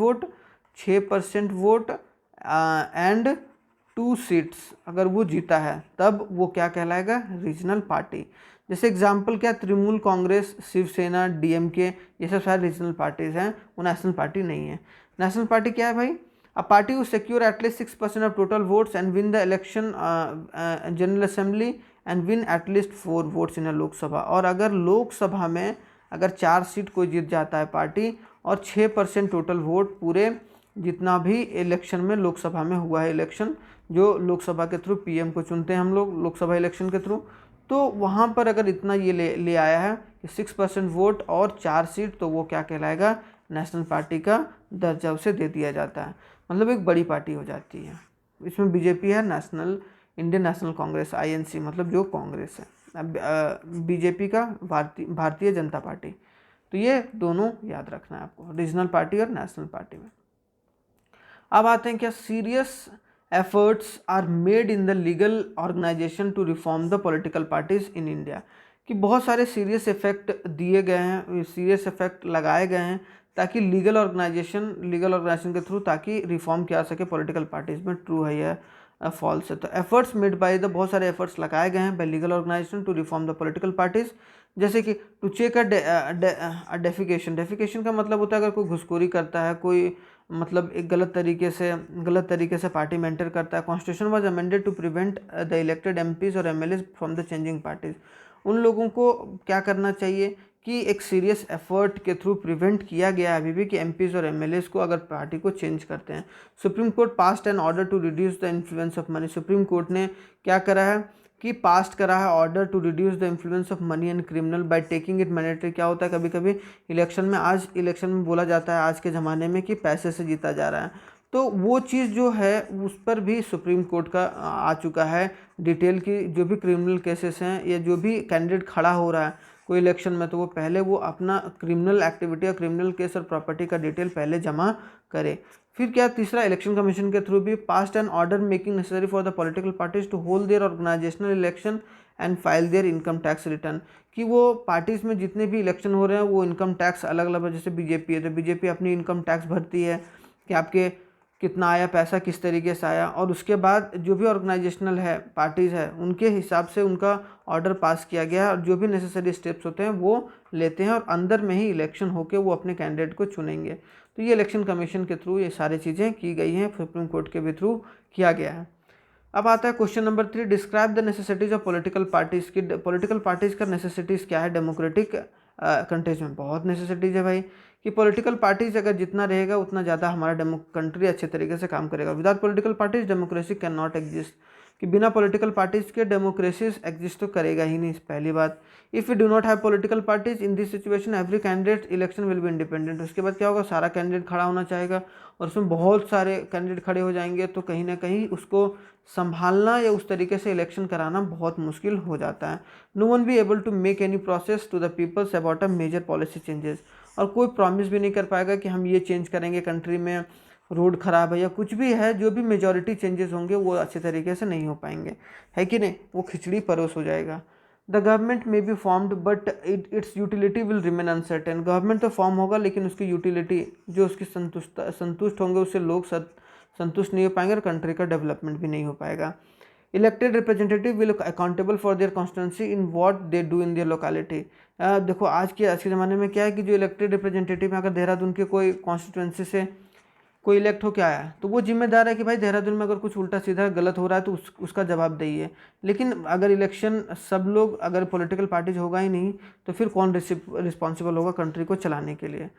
वोट एंड 2 सीट्स अगर वो जीता है, तब वो क्या कहलाएगा, रीजनल पार्टी। जैसे एग्जांपल क्या, तृणमूल कांग्रेस, शिवसेना, DMK, ये सब सारे रीजनल पार्टीज हैं, वो नेशनल पार्टी नहीं है। नेशनल पार्टी क्या है भाई, a party who secure at least 6% of total votes and win the election general assembly and win at least 4 votes in a Lok Sabha. और अगर लोकसभा में अगर 4 सीट कोई जीत जाता है पार्टी और 6% टोटल वोट पूरे जितना भी इलेक्शन में लोकसभा में हुआ है इलेक्शन, जो लोकसभा के थ्रू PM को चुनते हैं हम लोग लोकसभा इलेक्शन के थ्रू, तो वहाँ पर अगर इतना ये ले आया है कि 6% वोट और 4 सीट, तो वो क्या कहलाएगा, नेशनल पार्टी का दर्जा उसे दे दिया जाता है, मतलब एक बड़ी पार्टी हो जाती है। इसमें BJP है, इंडियन नेशनल कांग्रेस INC, मतलब जो कांग्रेस है। अब BJP का भारतीय जनता पार्टी। तो ये दोनों याद रखना है आपको, रीजनल पार्टी और नेशनल पार्टी में। अब आते हैं क्या, serious efforts are made in the legal organization to reform the political parties in India, कि बहुत सारे सीरियस इफेक्ट दिए गए हैं, सीरियस इफेक्ट लगाए गए हैं ताकि लीगल ऑर्गेनाइजेशन के थ्रू ताकि रिफॉर्म किया सके पॉलिटिकल पार्टीज में। ट्रू है या फॉल्स है? तो एफर्ट्स मेड बाय द, बहुत सारे एफर्ट्स लगाए गए हैं by legal organization to reform the political parties, जैसे कि टू चेक अ डेफिकेशन का मतलब होता है अगर कोई घुसखोरी करता है, कोई मतलब एक गलत तरीके से पार्टी में एंटर करता है। Constitution was amended to prevent the elected MPs और MLAs from the changing parties. उन लोगों को क्या करना चाहिए कि एक सीरियस एफर्ट के थ्रू प्रिवेंट किया गया है अभी भी कि MPs और MLAs को अगर पार्टी को चेंज करते हैं। Supreme court passed an order to reduce the influence of money, supreme court ने क्या करा है कि पास्ट करा है order to reduce the influence of money and criminal by taking it mandatory. क्या होता है कभी कभी इलेक्शन में बोला जाता है आज के ज़माने में कि पैसे से जीता जा रहा है, तो वो चीज़ जो है उस पर भी सुप्रीम कोर्ट का आ चुका है डिटेल की। जो भी क्रिमिनल केसेस हैं या जो भी कैंडिडेट खड़ा हो रहा है कोई इलेक्शन में, तो वो पहले वो अपना क्रिमिनल एक्टिविटी या क्रिमिनल केस और प्रॉपर्टी का डिटेल पहले जमा करे। फिर क्या, तीसरा, इलेक्शन कमीशन के थ्रू भी passed an order making necessary for the political parties to hold their organisational election and file their income tax return, कि वो पार्टीज में जितने भी इलेक्शन हो रहे हैं वो इनकम टैक्स अलग अलग है। जैसे BJP है तो BJP अपनी इनकम टैक्स भरती है कि आपके कितना आया, पैसा किस तरीके से आया, और उसके बाद जो भी ऑर्गेनाइजेशनल है पार्टीज़ है उनके हिसाब से उनका ऑर्डर पास किया गया है और जो भी नेसेसरी स्टेप्स होते हैं वो लेते हैं और अंदर में ही इलेक्शन होकर वो अपने कैंडिडेट को चुनेंगे। तो ये इलेक्शन कमीशन के थ्रू ये सारी चीज़ें की गई हैं, सुप्रीम कोर्ट के भी थ्रू किया गया है। अब आता है question number 3, describe the necessities of political parties की। पॉलिटिकल पार्टीज़ का नेसेसिटीज़ क्या है डेमोक्रेटिक कंट्रीज में? बहुत नेसेसिटीज़ है भाई, कि पॉलिटिकल पार्टीज़ अगर जितना रहेगा उतना ज़्यादा हमारा कंट्री अच्छे तरीके से काम करेगा। Without political parties democracy can not exist, कि बिना पॉलिटिकल पार्टीज़ के डेमोक्रेसी एग्जिस्ट तो करेगा ही नहीं, पहली बात। If you do not have political parties in this situation every candidate election will be independent. उसके बाद क्या होगा, सारा कैंडिडेट खड़ा होना चाहेगा और उसमें बहुत सारे कैंडिडेट खड़े हो जाएंगे, तो कहीं ना कहीं उसको संभालना या उस तरीके से इलेक्शन कराना बहुत मुश्किल हो जाता है। No one be able to make any process to the peoples about a major policy changes, और कोई प्रॉमिस भी नहीं कर पाएगा कि हम ये चेंज करेंगे, कंट्री में रोड खराब है या कुछ भी है, जो भी मेजॉरिटी चेंजेस होंगे वो अच्छे तरीके से नहीं हो पाएंगे, है कि नहीं, वो खिचड़ी परोस हो जाएगा। The government may be formed but it's utility will remain uncertain. Government तो फॉर्म होगा लेकिन उसकी यूटिलिटी, जो उसकी संतुष्ट होंगे उससे लोग संतुष्ट नहीं हो पाएंगे और कंट्री का डेवलपमेंट भी नहीं हो पाएगा। Elected representative will accountable for their constituency in what they do in their locality. देखो आज के ज़माने में क्या है कि जो इलेक्टेड रिप्रेजेंटेटिव है, अगर देहरादून के कोई कॉन्स्टिट्यूंसी से कोई इलेक्ट हो के आया है तो वो जिम्मेदार है कि भाई देहरादून में अगर कुछ उल्टा सीधा गलत हो रहा है तो उसका जवाब दीजिए। लेकिन अगर इलेक्शन सब लोग, अगर पॉलिटिकल पार्टीज होगा ही नहीं तो फिर कौन रिस्पॉन्सिबल होगा कंट्री को चलाने के लिए।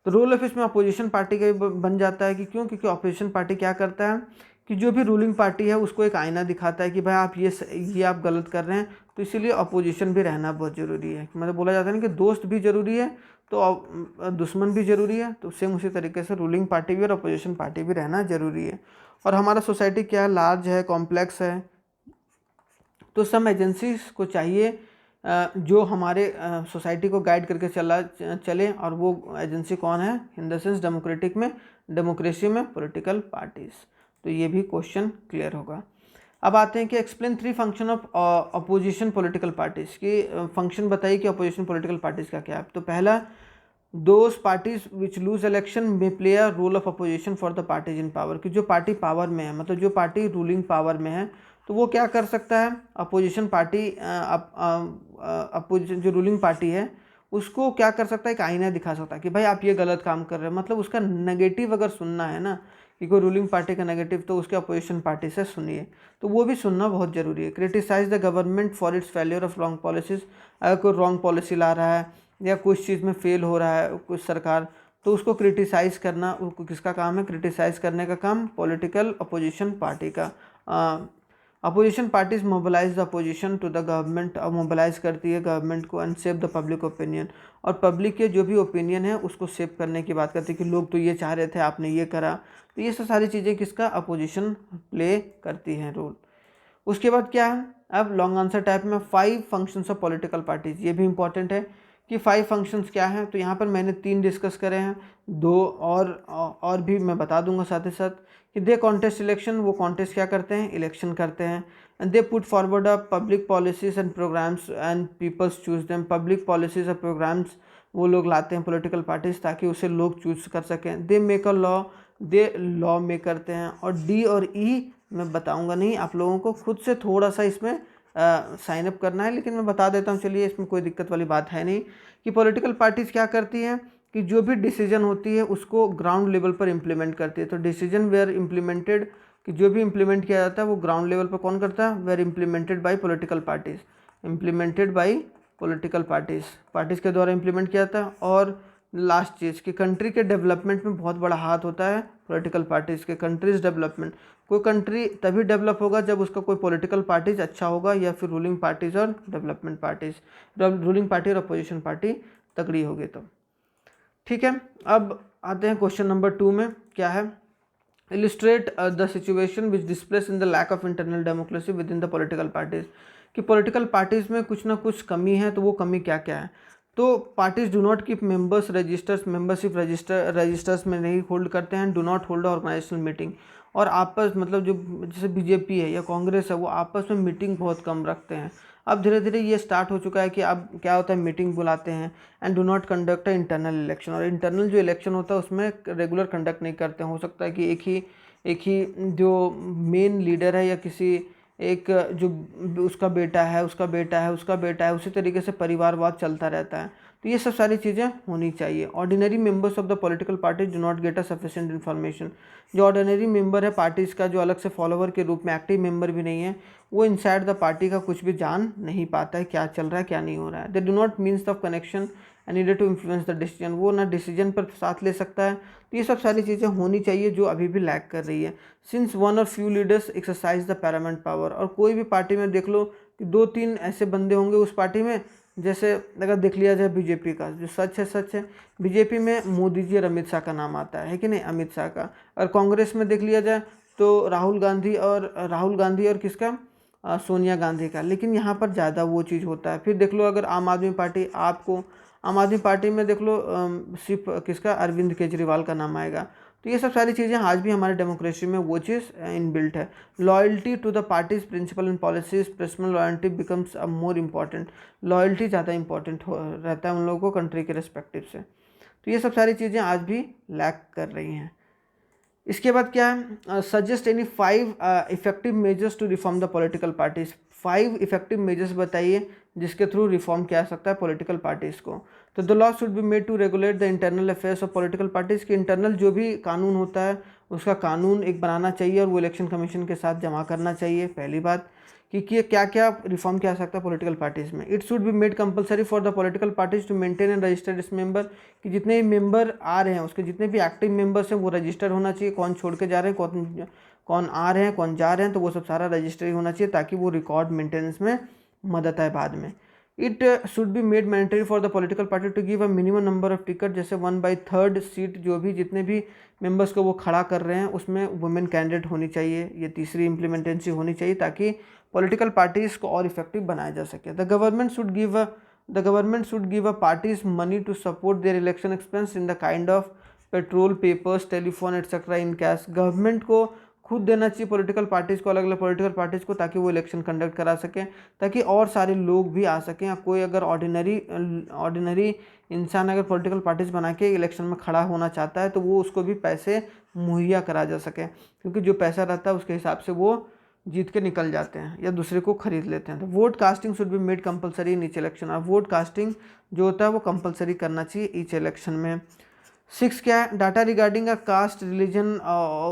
तो रोल ऑफ इसमें अपोजिशन पार्टी का बन जाता है कि क्यों, क्योंकि अपोजिशन पार्टी क्या करता है कि जो भी रूलिंग पार्टी है उसको एक आईना दिखाता है कि भाई आप ये आप गलत कर रहे हैं, तो इसीलिए अपोजिशन भी रहना बहुत ज़रूरी है। मतलब बोला जाता है ना कि दोस्त भी ज़रूरी है तो दुश्मन भी ज़रूरी है, तो सेम उसी तरीके से रूलिंग पार्टी भी और अपोजिशन पार्टी भी रहना ज़रूरी है। और हमारा सोसाइटी क्या है, लार्ज है, कॉम्प्लेक्स है, तो सम एजेंसीज को चाहिए जो हमारे सोसाइटी को गाइड करके चले, और वो एजेंसी कौन है, इन द सेंस डेमोक्रेसी में पॉलिटिकल पार्टीज। तो ये भी क्वेश्चन क्लियर होगा। अब आते हैं कि explain 3 function of opposition political parties की, फंक्शन बताइए कि अपोजिशन पॉलिटिकल पार्टीज का क्या है। तो पहला, those parties which lose election may play a role of opposition for the parties in power, कि जो पार्टी पावर में है, मतलब जो पार्टी रूलिंग पावर में है, तो वो क्या कर सकता है, अपोजिशन पार्टी अपोजिशन जो रूलिंग पार्टी है उसको क्या कर सकता है, एक आईना दिखा सकता है कि भाई आप ये गलत काम कर रहे हैं। मतलब उसका नेगेटिव अगर सुनना है ना, कि कोई रूलिंग पार्टी का नेगेटिव, तो उसके अपोजिशन पार्टी से सुनिए, तो वो भी सुनना बहुत ज़रूरी है। Criticise the government for its failure of wrong policies, अगर कोई रॉन्ग पॉलिसी ला रहा है या कुछ चीज़ में फेल हो रहा है कुछ सरकार, तो उसको क्रिटिसाइज़ करना किसका काम है, क्रिटिसाइज़ करने का काम पॉलिटिकल अपोजिशन पार्टी का। Opposition parties mobilise the opposition to the government, अब मोबिलाइज करती है गवर्नमेंट को, and save the public opinion, और पब्लिक के जो भी ओपिनियन है उसको सेव करने की बात करती है कि लोग तो ये चाह रहे थे आपने ये करा। तो ये सब सारी चीज़ें किसका, अपोजिशन प्ले करती हैं रोल। उसके बाद क्या है, अब लॉन्ग आंसर टाइप में 5 फंक्शंस ऑफ पॉलिटिकल पार्टीज, ये भी इंपॉर्टेंट है कि 5 फंक्शंस क्या हैं। तो यहाँ पर मैंने 3 डिस्कस करे हैं, 2 और भी मैं बता दूंगा साथ ही साथ, कि दे कॉन्टेस्ट इलेक्शन, वो कॉन्टेस्ट क्या करते हैं, इलेक्शन करते हैं। And they put forward a public policies and programmes and peoples choose them, public policies और प्रोग्राम्स वो लोग लाते हैं पॉलिटिकल पार्टीज ताकि उसे लोग चूज कर सकें। They make a law, they law make करते हैं। और डी और ई मैं बताऊंगा नहीं, आप लोगों को खुद से थोड़ा सा इसमें साइन अप करना है, लेकिन मैं बता देता हूँ, चलिए इसमें कोई दिक्कत वाली बात है नहीं। कि पॉलिटिकल पार्टीज़ क्या करती हैं कि जो भी डिसीजन होती है उसको ग्राउंड लेवल पर इम्प्लीमेंट करती है। तो डिसीजन वेयर इम्प्लीमेंटेड, कि जो भी इम्प्लीमेंट किया जाता है वो ग्राउंड लेवल पर कौन करता है, were implemented by political parties, implemented by political parties के द्वारा इम्प्लीमेंट किया जाता है। और लास्ट चीज़ कि कंट्री के डेवलपमेंट में बहुत बड़ा हाथ होता है पॉलिटिकल पार्टीज़ के। कंट्रीज डेवलपमेंट, कोई कंट्री तभी डेवलप होगा जब उसका कोई पॉलिटिकल पार्टीज अच्छा होगा, या फिर रूलिंग पार्टीज और डेवलपमेंट पार्टीज, रूलिंग पार्टी और अपोजिशन पार्टी तगड़ी होगी तो। ठीक है, अब आते हैं क्वेश्चन नंबर 2 में, क्या है, illustrate the situation which displace in the lack of internal democracy within the political parties, कि पॉलिटिकल पार्टीज में कुछ ना कुछ कमी है, तो वो कमी क्या क्या है। तो parties do not keep members registers, membership registers में नहीं होल्ड करते हैं। Do not hold organisational meeting, और आपस मतलब जो जैसे बीजेपी है या कांग्रेस है वो आपस में मीटिंग बहुत कम रखते हैं। अब धीरे धीरे ये स्टार्ट हो चुका है कि अब क्या होता है, मीटिंग बुलाते हैं। And do not conduct a internal election, और इंटरनल जो इलेक्शन होता है उसमें रेगुलर कंडक्ट नहीं करते हैं। हो सकता है कि एक ही जो मेन लीडर है या किसी एक जो उसका बेटा है उसका बेटा है उसका बेटा है, उसी तरीके से परिवारवाद चलता रहता है। तो ये सब सारी चीज़ें होनी चाहिए। Ordinary members of the political parties do not get a sufficient information, जो ऑर्डिनरी मेंबर है पार्टीज़ का, जो अलग से फॉलोवर के रूप में एक्टिव मेंबर भी नहीं है, वो इनसाइड द पार्टी का कुछ भी जान नहीं पाता है क्या चल रहा है क्या नहीं हो रहा है। They do not means of connection and needed to influence the decision, वो ना डिसीजन पर साथ ले सकता है। तो ये सब सारी चीज़ें होनी चाहिए जो अभी भी लैक कर रही है। Since one or few leaders exercise the paramount power, और कोई भी पार्टी में देख लो कि 2-3 ऐसे बंदे होंगे उस पार्टी में, जैसे अगर देख लिया जाए बीजेपी का, जो सच है बीजेपी में मोदी जी और अमित शाह का नाम आता है कि नहीं, अमित शाह का। और कांग्रेस में देख लिया जाए तो राहुल गांधी और किसका, सोनिया गांधी का। लेकिन यहाँ पर ज़्यादा वो चीज़ होता है। फिर देख लो अगर आम आदमी पार्टी, आपको आम आदमी पार्टी में देख लो सिर्फ किसका, अरविंद केजरीवाल का नाम आएगा। तो ये सब सारी चीज़ें आज भी हमारे डेमोक्रेसी में वो चीज़ इनबिल्ट है। Loyalty to the parties principle and policies, personal loyalty becomes a more important. Loyalty ज़्यादा इंपॉर्टेंट हो रहता है उन लोगों को कंट्री के रिस्पेक्टिव से। तो ये सब सारी चीज़ें आज भी लैक कर रही हैं। इसके बाद क्या है, suggest any 5 effective measures to reform the political parties. 5 effective measures बताइए जिसके थ्रू रिफॉर्म किया जा सकता है पॉलिटिकल पार्टीज़ को। तो the law should be made to regulate the internal affairs of political parties, के इंटरनल जो भी कानून होता है उसका कानून एक बनाना चाहिए और वो इलेक्शन कमीशन के साथ जमा करना चाहिए। पहली बात कि क्या क्या रिफॉर्म किया जा सकता है पॉलिटिकल पार्टीज़ में। It should be made compulsory for the political parties to maintain and register is member, कि जितने भी मेंबर आ रहे हैं उसके जितने भी एक्टिव मेंबर्स हैं वो रजिस्टर होना चाहिए, कौन छोड़ के जा रहे हैं, कौन आ रहे हैं, कौन जा रहे हैं, तो वो सब सारा रजिस्टर होना चाहिए ताकि वो रिकॉर्ड मेंटेनेंस में मदद आए बाद में। It should be made mandatory for the political party to give a minimum number of ticket, जैसे 1/3 सीट जो भी जितने भी मेंबर्स को वो खड़ा कर रहे हैं उसमें वुमेन कैंडिडेट होनी चाहिए। ये तीसरी इम्प्लीमेंटेंसी होनी चाहिए ताकि पॉलिटिकल पार्टीज़ को और इफेक्टिव बनाया जा सके। The government should give a parties money to support their election expense in the kind of petrol, papers, telephone etcetera in cash. Government को खुद देना चाहिए पॉलिटिकल पार्टीज़ को, अलग अलग पॉलिटिकल पार्टीज़ को, ताकि वो इलेक्शन कंडक्ट करा सकें, ताकि और सारे लोग भी आ सकें। या कोई अगर ऑर्डिनरी इंसान अगर पॉलिटिकल पार्टीज़ बना के इलेक्शन में खड़ा होना चाहता है तो वो उसको भी पैसे मुहैया करा जा सके, क्योंकि जो पैसा रहता है उसके हिसाब से वो जीत के निकल जाते हैं या दूसरे को खरीद लेते हैं। तो vote casting should be made compulsory in each election, और वोट कास्टिंग जो होता है वो कंपलसरी करना चाहिए ईच इलेक्शन में। 6 क्या है, data regarding a caste, religion,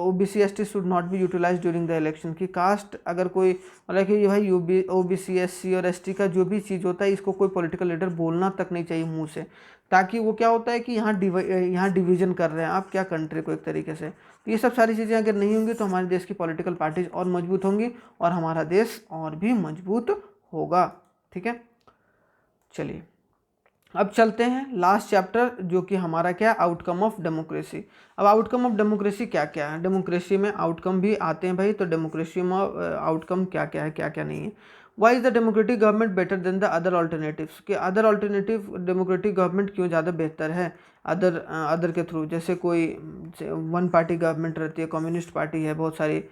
OBC, ST should not be utilise during the election. की कास्ट अगर कोई मतलब कि भाई ओबीसी, एससी और एसटी का जो भी चीज़ होता है इसको कोई पॉलिटिकल लीडर बोलना तक नहीं चाहिए मुंह से, ताकि वो क्या होता है कि यहाँ डिवीजन कर रहे हैं आप क्या कंट्री को एक तरीके से। तो ये सब सारी चीज़ें अगर नहीं होंगी तो हमारे देश की पॉलिटिकल पार्टीज और मजबूत होंगी और हमारा देश और भी मजबूत होगा। ठीक है, चलिए अब चलते हैं लास्ट चैप्टर जो कि हमारा क्या, आउटकम ऑफ डेमोक्रेसी। अब आउटकम ऑफ डेमोक्रेसी क्या क्या है, डेमोक्रेसी में आउटकम भी आते हैं भाई, तो डेमोक्रेसी में आउटकम क्या क्या है क्या क्या नहीं है। Why is the democratic government better than the other alternatives, कि अदर ऑल्टरनेटिव डेमोक्रेटिक गवर्नमेंट क्यों ज़्यादा बेहतर है अदर के थ्रू। जैसे कोई वन पार्टी गवर्नमेंट रहती है, कम्युनिस्ट पार्टी है बहुत सारी,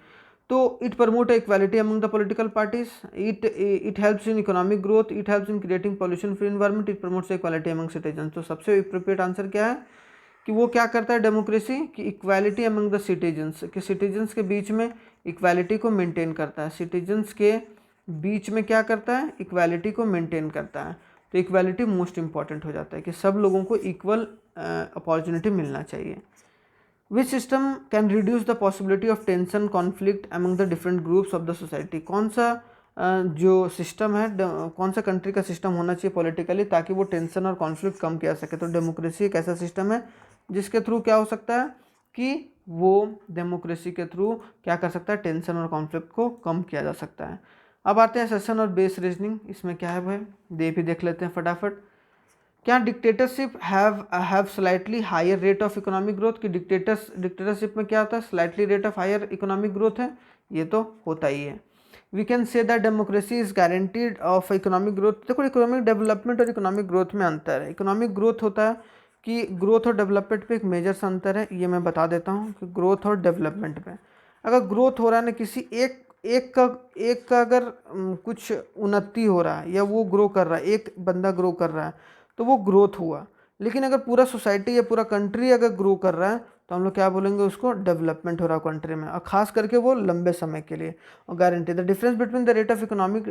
तो it promote equality among the political parties, it helps in economic growth, it helps in creating pollution free environment, it promotes equality among citizen. तो सबसे अप्रोप्रिएट आंसर क्या है कि वो क्या करता है डेमोक्रेसी, कि इक्वालिटी अमंग द सिटीजन्स, कि सिटीजन्स के बीच में इक्वालिटी को मेंटेन करता है। सिटीजन्स के बीच में क्या करता है, इक्वालिटी को मेंटेन करता है। तो इक्वालिटी मोस्ट इंपॉर्टेंट हो जाता है कि सब लोगों को इक्वल अपॉर्चुनिटी मिलना चाहिए। Which system can reduce the possibility of tension, conflict among the different groups of the society? कौन सा जो सिस्टम है, कौन सा कंट्री का सिस्टम होना चाहिए पॉलिटिकली ताकि वो टेंशन और कॉन्फ्लिक्ट कम किया सके। तो डेमोक्रेसी एक ऐसा सिस्टम है जिसके थ्रू क्या हो सकता है कि वो डेमोक्रेसी के थ्रू क्या कर सकता है, टेंशन और कॉन्फ्लिक्ट को कम किया जा सकता है। अब आते हैं सेशन और बेस रीजनिंग, इसमें क्या है भाई देख लेते हैं फटाफट। क्या dictatorship have slightly higher rate of economic growth, कि डिक्टेटरशिप में क्या होता है, slightly rate of higher economic growth है, ये तो होता ही है। We can say that democracy is guaranteed of economic growth. देखो इकोनॉमिक डेवलपमेंट और इकोनॉमिक ग्रोथ में अंतर है। इकोनॉमिक ग्रोथ होता है कि ग्रोथ और डेवलपमेंट पे एक मेजर सा अंतर है, ये मैं बता देता हूँ कि ग्रोथ और डेवलपमेंट में अगर ग्रोथ हो रहा है ना किसी एक का अगर कुछ उन्नति हो रहा है या वो ग्रो कर रहा है, एक बंदा ग्रो कर रहा है तो वो ग्रोथ हुआ। लेकिन अगर पूरा सोसाइटी या पूरा कंट्री अगर ग्रो कर रहा है तो हम लोग क्या बोलेंगे, उसको डेवलपमेंट हो रहा है कंट्री में, और खास करके वो लंबे समय के लिए। और guarantee the difference between the rate of economic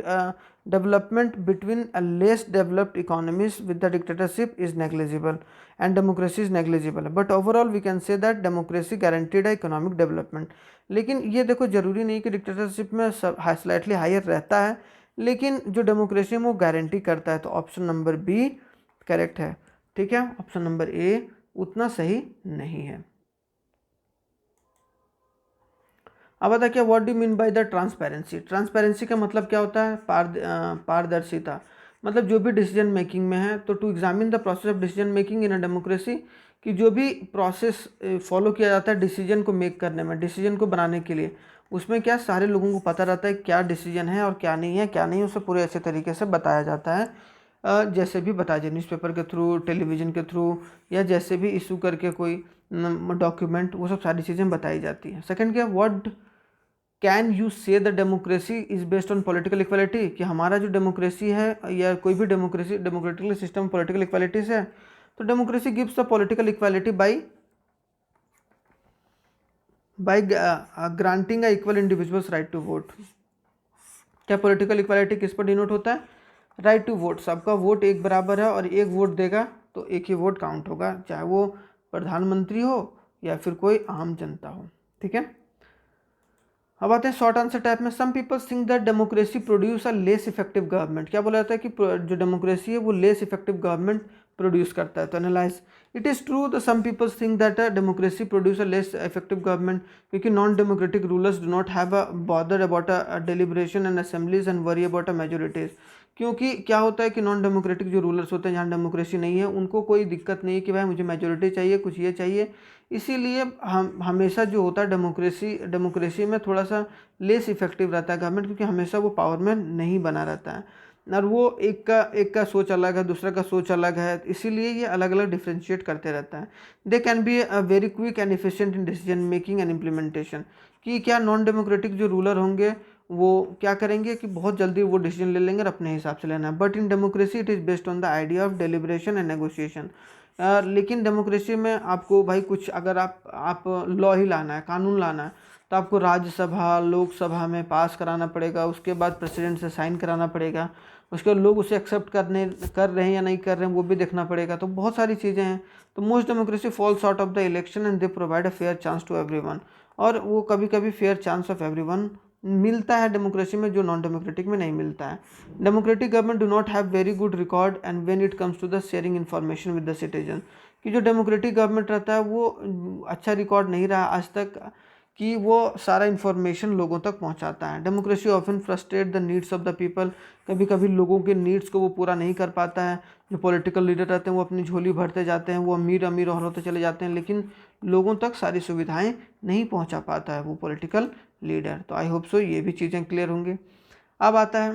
development between a less developed economies with the dictatorship is negligible and democracy is negligible, but overall we can say that democracy guaranteed है economic development. लेकिन ये देखो जरूरी नहीं कि dictatorship में slightly higher रहता है, लेकिन जो डेमोक्रेसी में वो गारंटी करता है। तो ऑप्शन नंबर बी करेक्ट है। ठीक है, ऑप्शन नंबर ए उतना सही नहीं है। अब बता क्या what do mean by the transparency. Transparency का मतलब क्या होता है? पारदर्शिता। मतलब जो भी डिसीजन मेकिंग में है, तो to examine the process of decision making in a democracy, कि जो भी प्रोसेस फॉलो किया जाता है डिसीजन को मेक करने में, डिसीजन को बनाने के लिए, उसमें क्या सारे लोगों को पता रहता है क्या डिसीजन है और क्या नहीं है, क्या नहीं, उसे पूरे अच्छे तरीके से बताया जाता है। जैसे भी बताया जाए, न्यूज़पेपर के थ्रू, टेलीविज़न के थ्रू, या जैसे भी इशू करके कोई डॉक्यूमेंट, वो सब सारी चीज़ें बताई जाती हैं। सेकंड क्या, what can you say the democracy is based on political equality, कि हमारा जो डेमोक्रेसी है या कोई भी democracy, democratical system political equality से है, तो democracy gives the political equality by granting a equal individuals right to vote. क्या पॉलिटिकल इक्वालिटी किस पर डिनोट होता है? Right to vote. सबका वोट एक बराबर है और एक वोट देगा तो एक ही वोट काउंट होगा, चाहे वो प्रधानमंत्री हो या फिर कोई आम जनता हो। ठीक है, अब आते हैं शॉर्ट आंसर टाइप में। Some people think that democracy produce a less effective government. क्या बोला जाता है कि जो डेमोक्रेसी है वो लेस इफेक्टिव गवर्नमेंट प्रोड्यूस करता है। तो analyse, it is true the some peoples think that democracy produce a less effective government, क्योंकि non democratic rulers do not have a bother about a deliberation and assemblies and worry about a majorities. क्योंकि क्या होता है कि non democratic जो rulers होते हैं, जहाँ डेमोक्रेसी नहीं है, उनको कोई दिक्कत नहीं है कि भाई मुझे मेजोरिटी चाहिए, कुछ ये चाहिए। इसीलिए हम हमेशा जो होता है डेमोक्रेसी में थोड़ा सा लेस इफेक्टिव रहता है गवर्नमेंट, क्योंकि हमेशा वो पावर में नहीं बना रहता है, और वो एक का सोच अलग है, दूसरे का सोच अलग है, इसीलिए ये अलग अलग डिफ्रेंशिएट करते रहता है। They can be a very quick and efficient in decision making and implementation, कि क्या नॉन डेमोक्रेटिक जो रूलर होंगे वो क्या करेंगे कि बहुत जल्दी वो डिसीजन ले लेंगे और अपने हिसाब से लेना है। But in democracy it is based on the idea of deliberation and negotiation. लेकिन डेमोक्रेसी में आपको भाई कुछ अगर आप लॉ ही लाना है, कानून लाना है, तो आपको राज्यसभा लोकसभा में पास कराना पड़ेगा, उसके बाद प्रेसिडेंट से साइन कराना पड़ेगा, उसके बाद लोग उसे एक्सेप्ट कर रहे हैं या नहीं कर रहे हैं वो भी देखना पड़ेगा। तो बहुत सारी चीज़ें हैं। तो most democracy falls out of the election and they provide a fair chance to everyone. और वो कभी कभी फेयर चांस ऑफ एवरीवन मिलता है डेमोक्रेसी में, जो नॉन डेमोक्रेटिक में नहीं मिलता है। Democratic government do not have very good record and when it comes to the sharing information with the citizen, कि जो डेमोक्रेटिक गवर्नमेंट रहता है वो अच्छा रिकॉर्ड नहीं रहा आज तक कि वो सारा इन्फॉर्मेशन लोगों तक पहुंचाता है। Democracy often frustrate the needs of the people, कभी कभी लोगों के नीड्स को वो पूरा नहीं कर पाता है। जो पॉलिटिकल लीडर रहते हैं वो अपनी झोली भरते जाते हैं, वो अमीर अमीर और होते चले जाते हैं, लेकिन लोगों तक सारी सुविधाएं नहीं पहुंचा पाता है वो पॉलिटिकल लीडर। तो आई होप सो ये भी चीज़ें क्लियर होंगी। अब आता है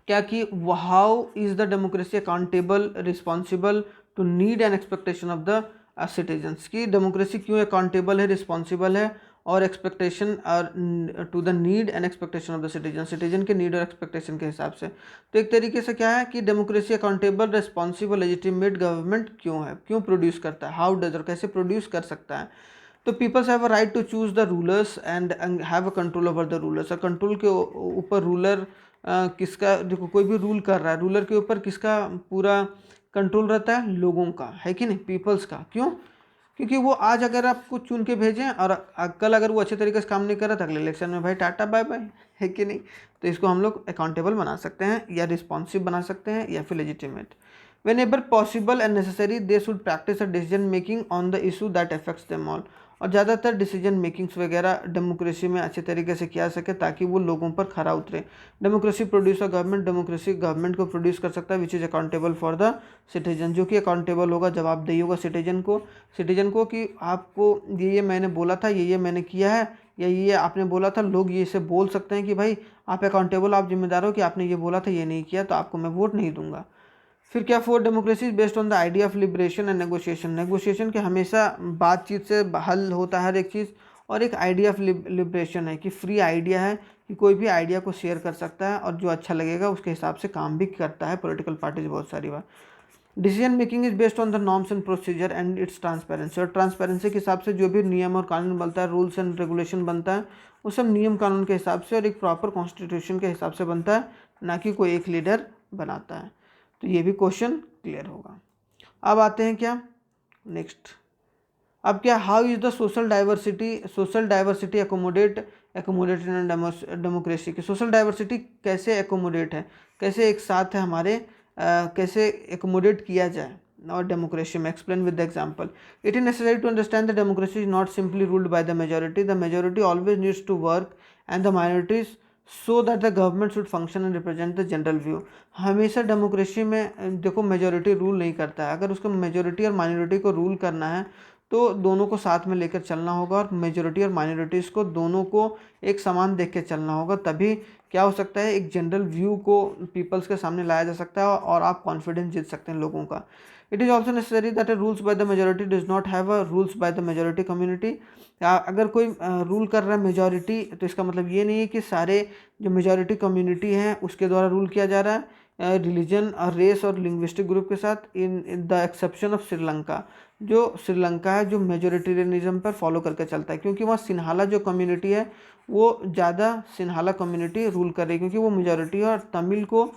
क्या कि how is the democracy accountable responsible to need and expectation of the citizens, की डेमोक्रेसी क्यों अकाउंटेबल है, रिस्पॉन्सिबल है और एक्सपेक्टेशन और to the need and expectation of the citizen के नीड और एक्सपेक्टेशन के हिसाब से। तो एक तरीके से क्या है कि democracy accountable responsible legitimate government क्यों है, क्यों प्रोड्यूस करता है, हाउ डज, और कैसे प्रोड्यूस कर सकता है। तो peoples have a right to choose the rulers and have a control over the rulers. और कंट्रोल के ऊपर रूलर किसका, देखो कोई भी रूल कर रहा है, रूलर के ऊपर किसका पूरा कंट्रोल रहता है? लोगों का, है कि नहीं, पीपल्स का। क्यों? क्योंकि वो आज अगर आपको चुन के भेजें और कल अगर वो अच्छे तरीके से काम नहीं कर रहा था, अगले इलेक्शन में भाई टाटा बाय बाय, है कि नहीं। तो इसको हम लोग अकाउंटेबल बना सकते हैं या रिस्पॉन्सिव बना सकते हैं या फिर legitimate. When ever possible and necessary they should practice a decision making on the issue that affects them all. और ज़्यादातर डिसीजन मेकिंग्स वगैरह डेमोक्रेसी में अच्छे तरीके से किया सके ताकि वो लोगों पर खरा उतरे। Democracy produce a government, democracy government को प्रोड्यूस कर सकता है which is accountable for the citizen, जो कि अकाउंटेबल होगा, जवाबदेही होगा सिटीजन को कि आपको ये मैंने बोला था, ये मैंने किया है, या ये आपने बोला था। लोग ये इसे बोल सकते हैं कि भाई आप अकाउंटेबल, आप जिम्मेदार हो कि आपने ये बोला था, ये नहीं किया, तो आपको मैं वोट नहीं दूंगा। फिर क्या, four democracy based on the idea of liberation and negotiation के हमेशा बातचीत से हल होता है हर एक चीज़। और एक आइडिया ऑफ लिबरेशन है कि फ्री आइडिया है, कि कोई भी आइडिया को शेयर कर सकता है और जो अच्छा लगेगा उसके हिसाब से काम भी करता है पॉलिटिकल पार्टीज बहुत सारी बार। Decision making is based on the norms and procedure and its transparency, और ट्रांसपेरेंसी के हिसाब से जो भी नियम और कानून बनता है, रूल्स एंड रेगुलेशन बनता है, वो सब नियम कानून के हिसाब से और एक प्रॉपर कॉन्स्टिट्यूशन के हिसाब से बनता है, ना कि कोई एक लीडर बनाता है। तो ये भी क्वेश्चन क्लियर होगा। अब आते हैं क्या नेक्स्ट। अब क्या, how is the social diversity accommodate in democracy, की सोशल डाइवर्सिटी कैसे एकोमोडेट है, कैसे एक साथ है हमारे, कैसे एकोमोडेट किया जाए और डेमोक्रेसी में, explain with the example. It is necessary to understand the democracy is not simply ruled by the majority always needs to work and the minorities so that the government should function and represent the general view. हमेशा democracy में देखो majority rule नहीं करता है, अगर उसको majority और minority को रूल करना है तो दोनों को साथ में लेकर चलना होगा और मेजोरिटी और माइनॉरिटीज़ को दोनों को एक समान देख के चलना होगा, तभी क्या हो सकता है एक जनरल व्यू को पीपल्स के सामने लाया जा सकता है और आप कॉन्फिडेंस जीत सकते हैं लोगों का। It is also necessary that rules bye the majority does not have a rules bye the majority community. अगर कोई रूल कर रहा है मेजोरिटी तो इसका मतलब ये नहीं है कि सारे जो मेजोरिटी कम्युनिटी हैं उसके द्वारा रूल किया जा रहा है रिलीजन और रेस और लिंग्विस्टिक ग्रुप के साथ, in the exception of Sri Lanka. जो श्रीलंका है जो मेजोरिटेरियनिज्म पर फॉलो करके चलता है, क्योंकि वहाँ सिन्हाला जो कम्युनिटी है वो ज़्यादा सिन्हाला कम्युनिटी रूल कर रही है, क्योंकि वो मेजोरिटी है और तमिल को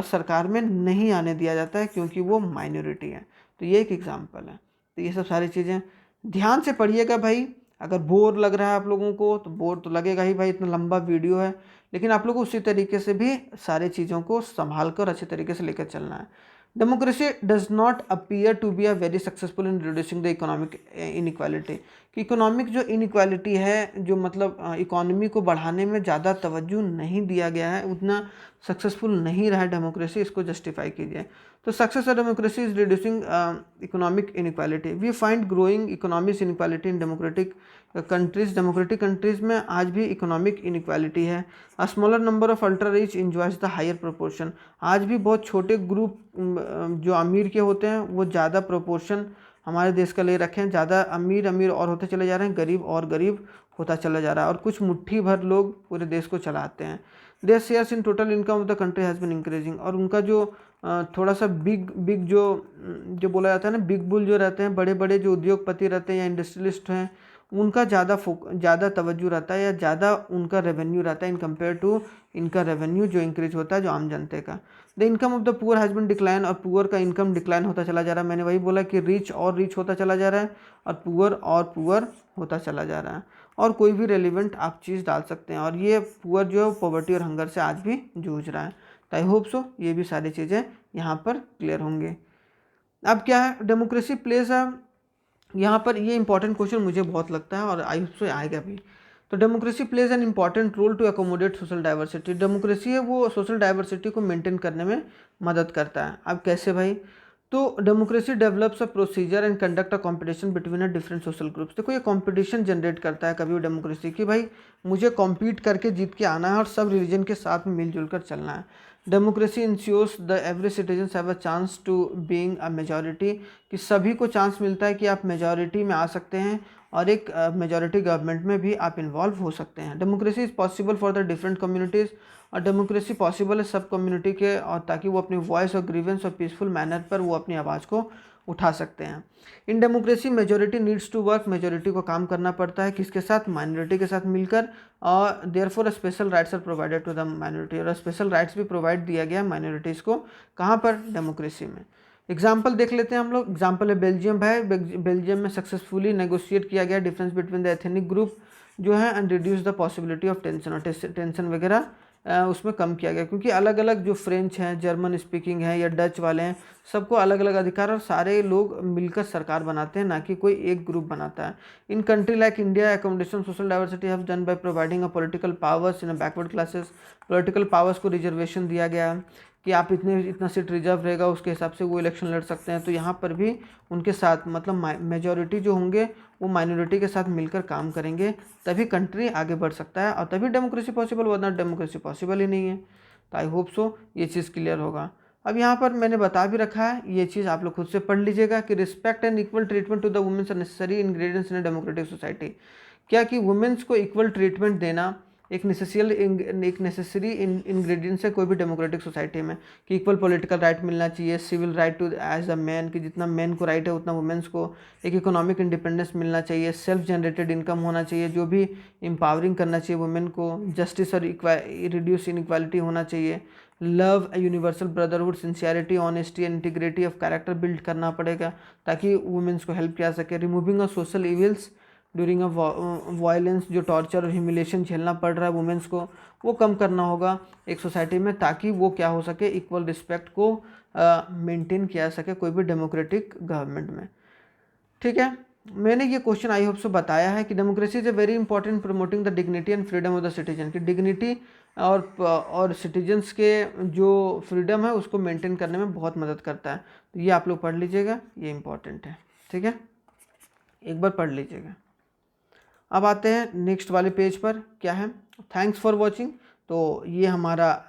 सरकार में नहीं आने दिया जाता है क्योंकि वो माइनॉरिटी है। तो ये एक एग्जांपल है। तो ये सब सारी चीज़ें ध्यान से पढ़िएगा भाई। अगर बोर लग रहा है आप लोगों को तो बोर तो लगेगा ही भाई, इतना लंबा वीडियो है, लेकिन आप लोग को उसी तरीके से भी सारी चीज़ों को संभाल कर अच्छे तरीके से लेकर चलना है। Democracy does not appear to be a very successful in reducing the economic inequality. कि इकोनॉमिक जो इनइक्वालिटी है, जो मतलब इकोनॉमी को बढ़ाने में ज़्यादा तवज्जो नहीं दिया गया है, उतना सक्सेसफुल नहीं रहा है डेमोक्रेसी, इसको जस्टिफाई कीजिए। तो success of democracy is reducing economic inequality. We find growing economic inequality in democratic countries. डेमोक्रेटिक कंट्रीज में आज भी इकोनॉमिक इनइक्वालिटी है। A smaller number of ultra rich enjoys the higher proportion. आज भी बहुत छोटे ग्रुप जो अमीर के होते हैं वो ज़्यादा प्रोपोर्शन हमारे देश का ले रखे हैं, ज़्यादा अमीर अमीर और होते चले जा रहे हैं, गरीब और गरीब होता चला जा रहा है, और कुछ मुट्ठी भर लोग पूरे देश को चलाते हैं। There shares in total income of the country has been increasing. और उनका जो थोड़ा सा बिग जो बोला जाता है ना, बिग बुल जो रहते हैं, बड़े बड़े जो उद्योगपति रहते हैं या इंडस्ट्रियलिस्ट हैं, उनका ज़्यादा तवज्जो रहता है या ज़्यादा उनका रेवेन्यू रहता है इन कंपेयर टू इनका रेवेन्यू जो इंक्रीज होता है जो आम जनते का। The income of the poor has been decline. और पुअर का इनकम डिक्लाइन होता चला जा रहा है। मैंने वही बोला कि रिच और रिच होता चला जा रहा है और पुअर होता चला जा रहा है। और कोई भी रेलिवेंट आप चीज़ डाल सकते हैं, और ये पुअर जो है पॉवर्टी और हंगर से आज भी जूझ रहा है। तो आई होप सो ये भी सारी चीज़ें यहाँ पर क्लियर होंगे। अब क्या है, डेमोक्रेसी प्लेज अ, यहाँ पर ये इंपॉर्टेंट क्वेश्चन मुझे बहुत लगता है और आई होप सो आएगा भी। तो democracy plays an important role to accommodate social diversity. Democracy है वो सोशल डाइवर्सिटी को मेंटेन करने में मदद करता है। अब कैसे भाई, तो democracy develops a procedure and conduct a competition between a different social groups. देखो ये कंपटीशन जनरेट करता है कभी भी डेमोक्रेसी की, भाई मुझे कॉम्पीट करके जीत के आना है और सब रिलीजन के साथ में मिलजुल कर चलना है। Democracy ensures the every citizen have a chance to being a majority. कि सभी को चांस मिलता है कि आप मेजॉरिटी में आ सकते हैं और एक मेजॉरिटी गवर्नमेंट में भी आप इन्वॉल्व हो सकते हैं। Democracy is possible for the different communities. और डेमोक्रेसी पॉसिबल है सब कम्युनिटी के, और ताकि वो अपनी वॉइस और ग्रीवेंस और पीसफुल मैनर पर वो अपनी आवाज़ को उठा सकते हैं। In democracy majority needs to work. Majority को काम करना पड़ता है किसके साथ, माइनॉरिटी के साथ मिलकर। और therefore special rights are provided to the minority. और स्पेशल राइट्स भी प्रोवाइड दिया गया माइनॉरिटीज़ को। कहाँ पर, डेमोक्रेसी में। एग्जाम्पल देख लेते हैं हम लोग। एग्जाम्पल है बेल्जियम है। बेल्जियम में सक्सेसफुली नेगोशिएट किया गया difference between the ethnic group जो है and reduce the possibility of tension. और टेंशन वगैरह उसमें कम किया गया, क्योंकि अलग अलग जो फ्रेंच हैं, जर्मन स्पीकिंग है या डच वाले हैं, सबको अलग अलग अधिकार और सारे लोग मिलकर सरकार बनाते हैं, ना कि कोई एक ग्रुप बनाता है। In country like India accommodation social diversity have done by providing a political powers in a backward classes. Political powers को रिजर्वेशन दिया गया कि आप इतना सीट रिजर्व रहेगा, उसके हिसाब से वो इलेक्शन लड़ सकते हैं। तो यहाँ पर भी उनके साथ मतलब मेजॉरिटी जो होंगे वो माइनॉरिटी के साथ मिलकर काम करेंगे, तभी कंट्री आगे बढ़ सकता है और तभी डेमोक्रेसी पॉसिबल, वरना डेमोक्रेसी पॉसिबल ही नहीं है। तो आई होप सो ये चीज़ क्लियर होगा। अब यहाँ पर मैंने बता भी रखा है, ये चीज़ आप लोग खुद से पढ़ लीजिएगा कि respect and equal treatment to the womens are necessary ingredients in a democratic society. क्या कि वुमेन्स को इक्वल ट्रीटमेंट देना एक नेसेसरी इंग्रेडिएंट्स है कोई भी डेमोक्रेटिक सोसाइटी में। कि इक्वल पॉलिटिकल राइट मिलना चाहिए, civil right to as a man, कि जितना मैन को राइट है उतना वुमेन्स को। एक इकोनॉमिक इंडिपेंडेंस मिलना चाहिए, सेल्फ जनरेटेड इनकम होना चाहिए जो भी एम्पावरिंग करना चाहिए वुमेन को। जस्टिस और रिड्यूस इनइक्वालिटी होना चाहिए। Love, universal brotherhood, sincerity, honesty and integrity of character build करना पड़ेगा ताकि वुमेन्स को हेल्प किया सके। Removing of social evils during a violence, जो टॉर्चर और ह्यूमिलेशन झेलना पड़ रहा है वुमेंस को, वो कम करना होगा एक सोसाइटी में, ताकि वो क्या हो सके, इक्वल रिस्पेक्ट को मेंटेन किया जा सके कोई भी डेमोक्रेटिक गवर्नमेंट में। ठीक है, मैंने ये क्वेश्चन आई होप से बताया है कि democracy is a very important promoting the dignity and freedom of the citizen, की डिग्निटी और सिटीजन्स के जो फ्रीडम है उसको मेंटेन करने में बहुत मदद करता है। तो ये आप लोग पढ़ लीजिएगा, ये इंपॉर्टेंट है। ठीक है, एक बार पढ़ लीजिएगा। अब आते हैं नेक्स्ट वाले पेज पर, क्या है, थैंक्स फॉर वॉचिंग। तो ये हमारा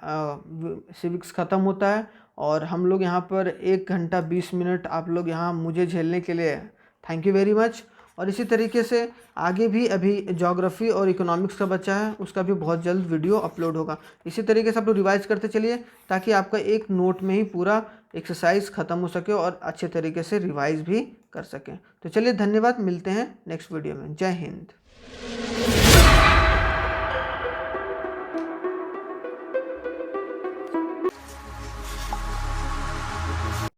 सिविक्स ख़त्म होता है और हम लोग यहाँ पर 1 घंटा 20 मिनट आप लोग यहाँ मुझे झेलने के लिए थैंक यू वेरी मच। और इसी तरीके से आगे भी अभी ज्योग्राफी और इकोनॉमिक्स का बच्चा है, उसका भी बहुत जल्द वीडियो अपलोड होगा। इसी तरीके से आप लोग रिवाइज करते चलिए ताकि आपका एक नोट में ही पूरा एक्सरसाइज ख़त्म हो सके और अच्छे तरीके से रिवाइज भी कर सकें। तो चलिए, धन्यवाद, मिलते हैं नेक्स्ट वीडियो में। जय हिंद।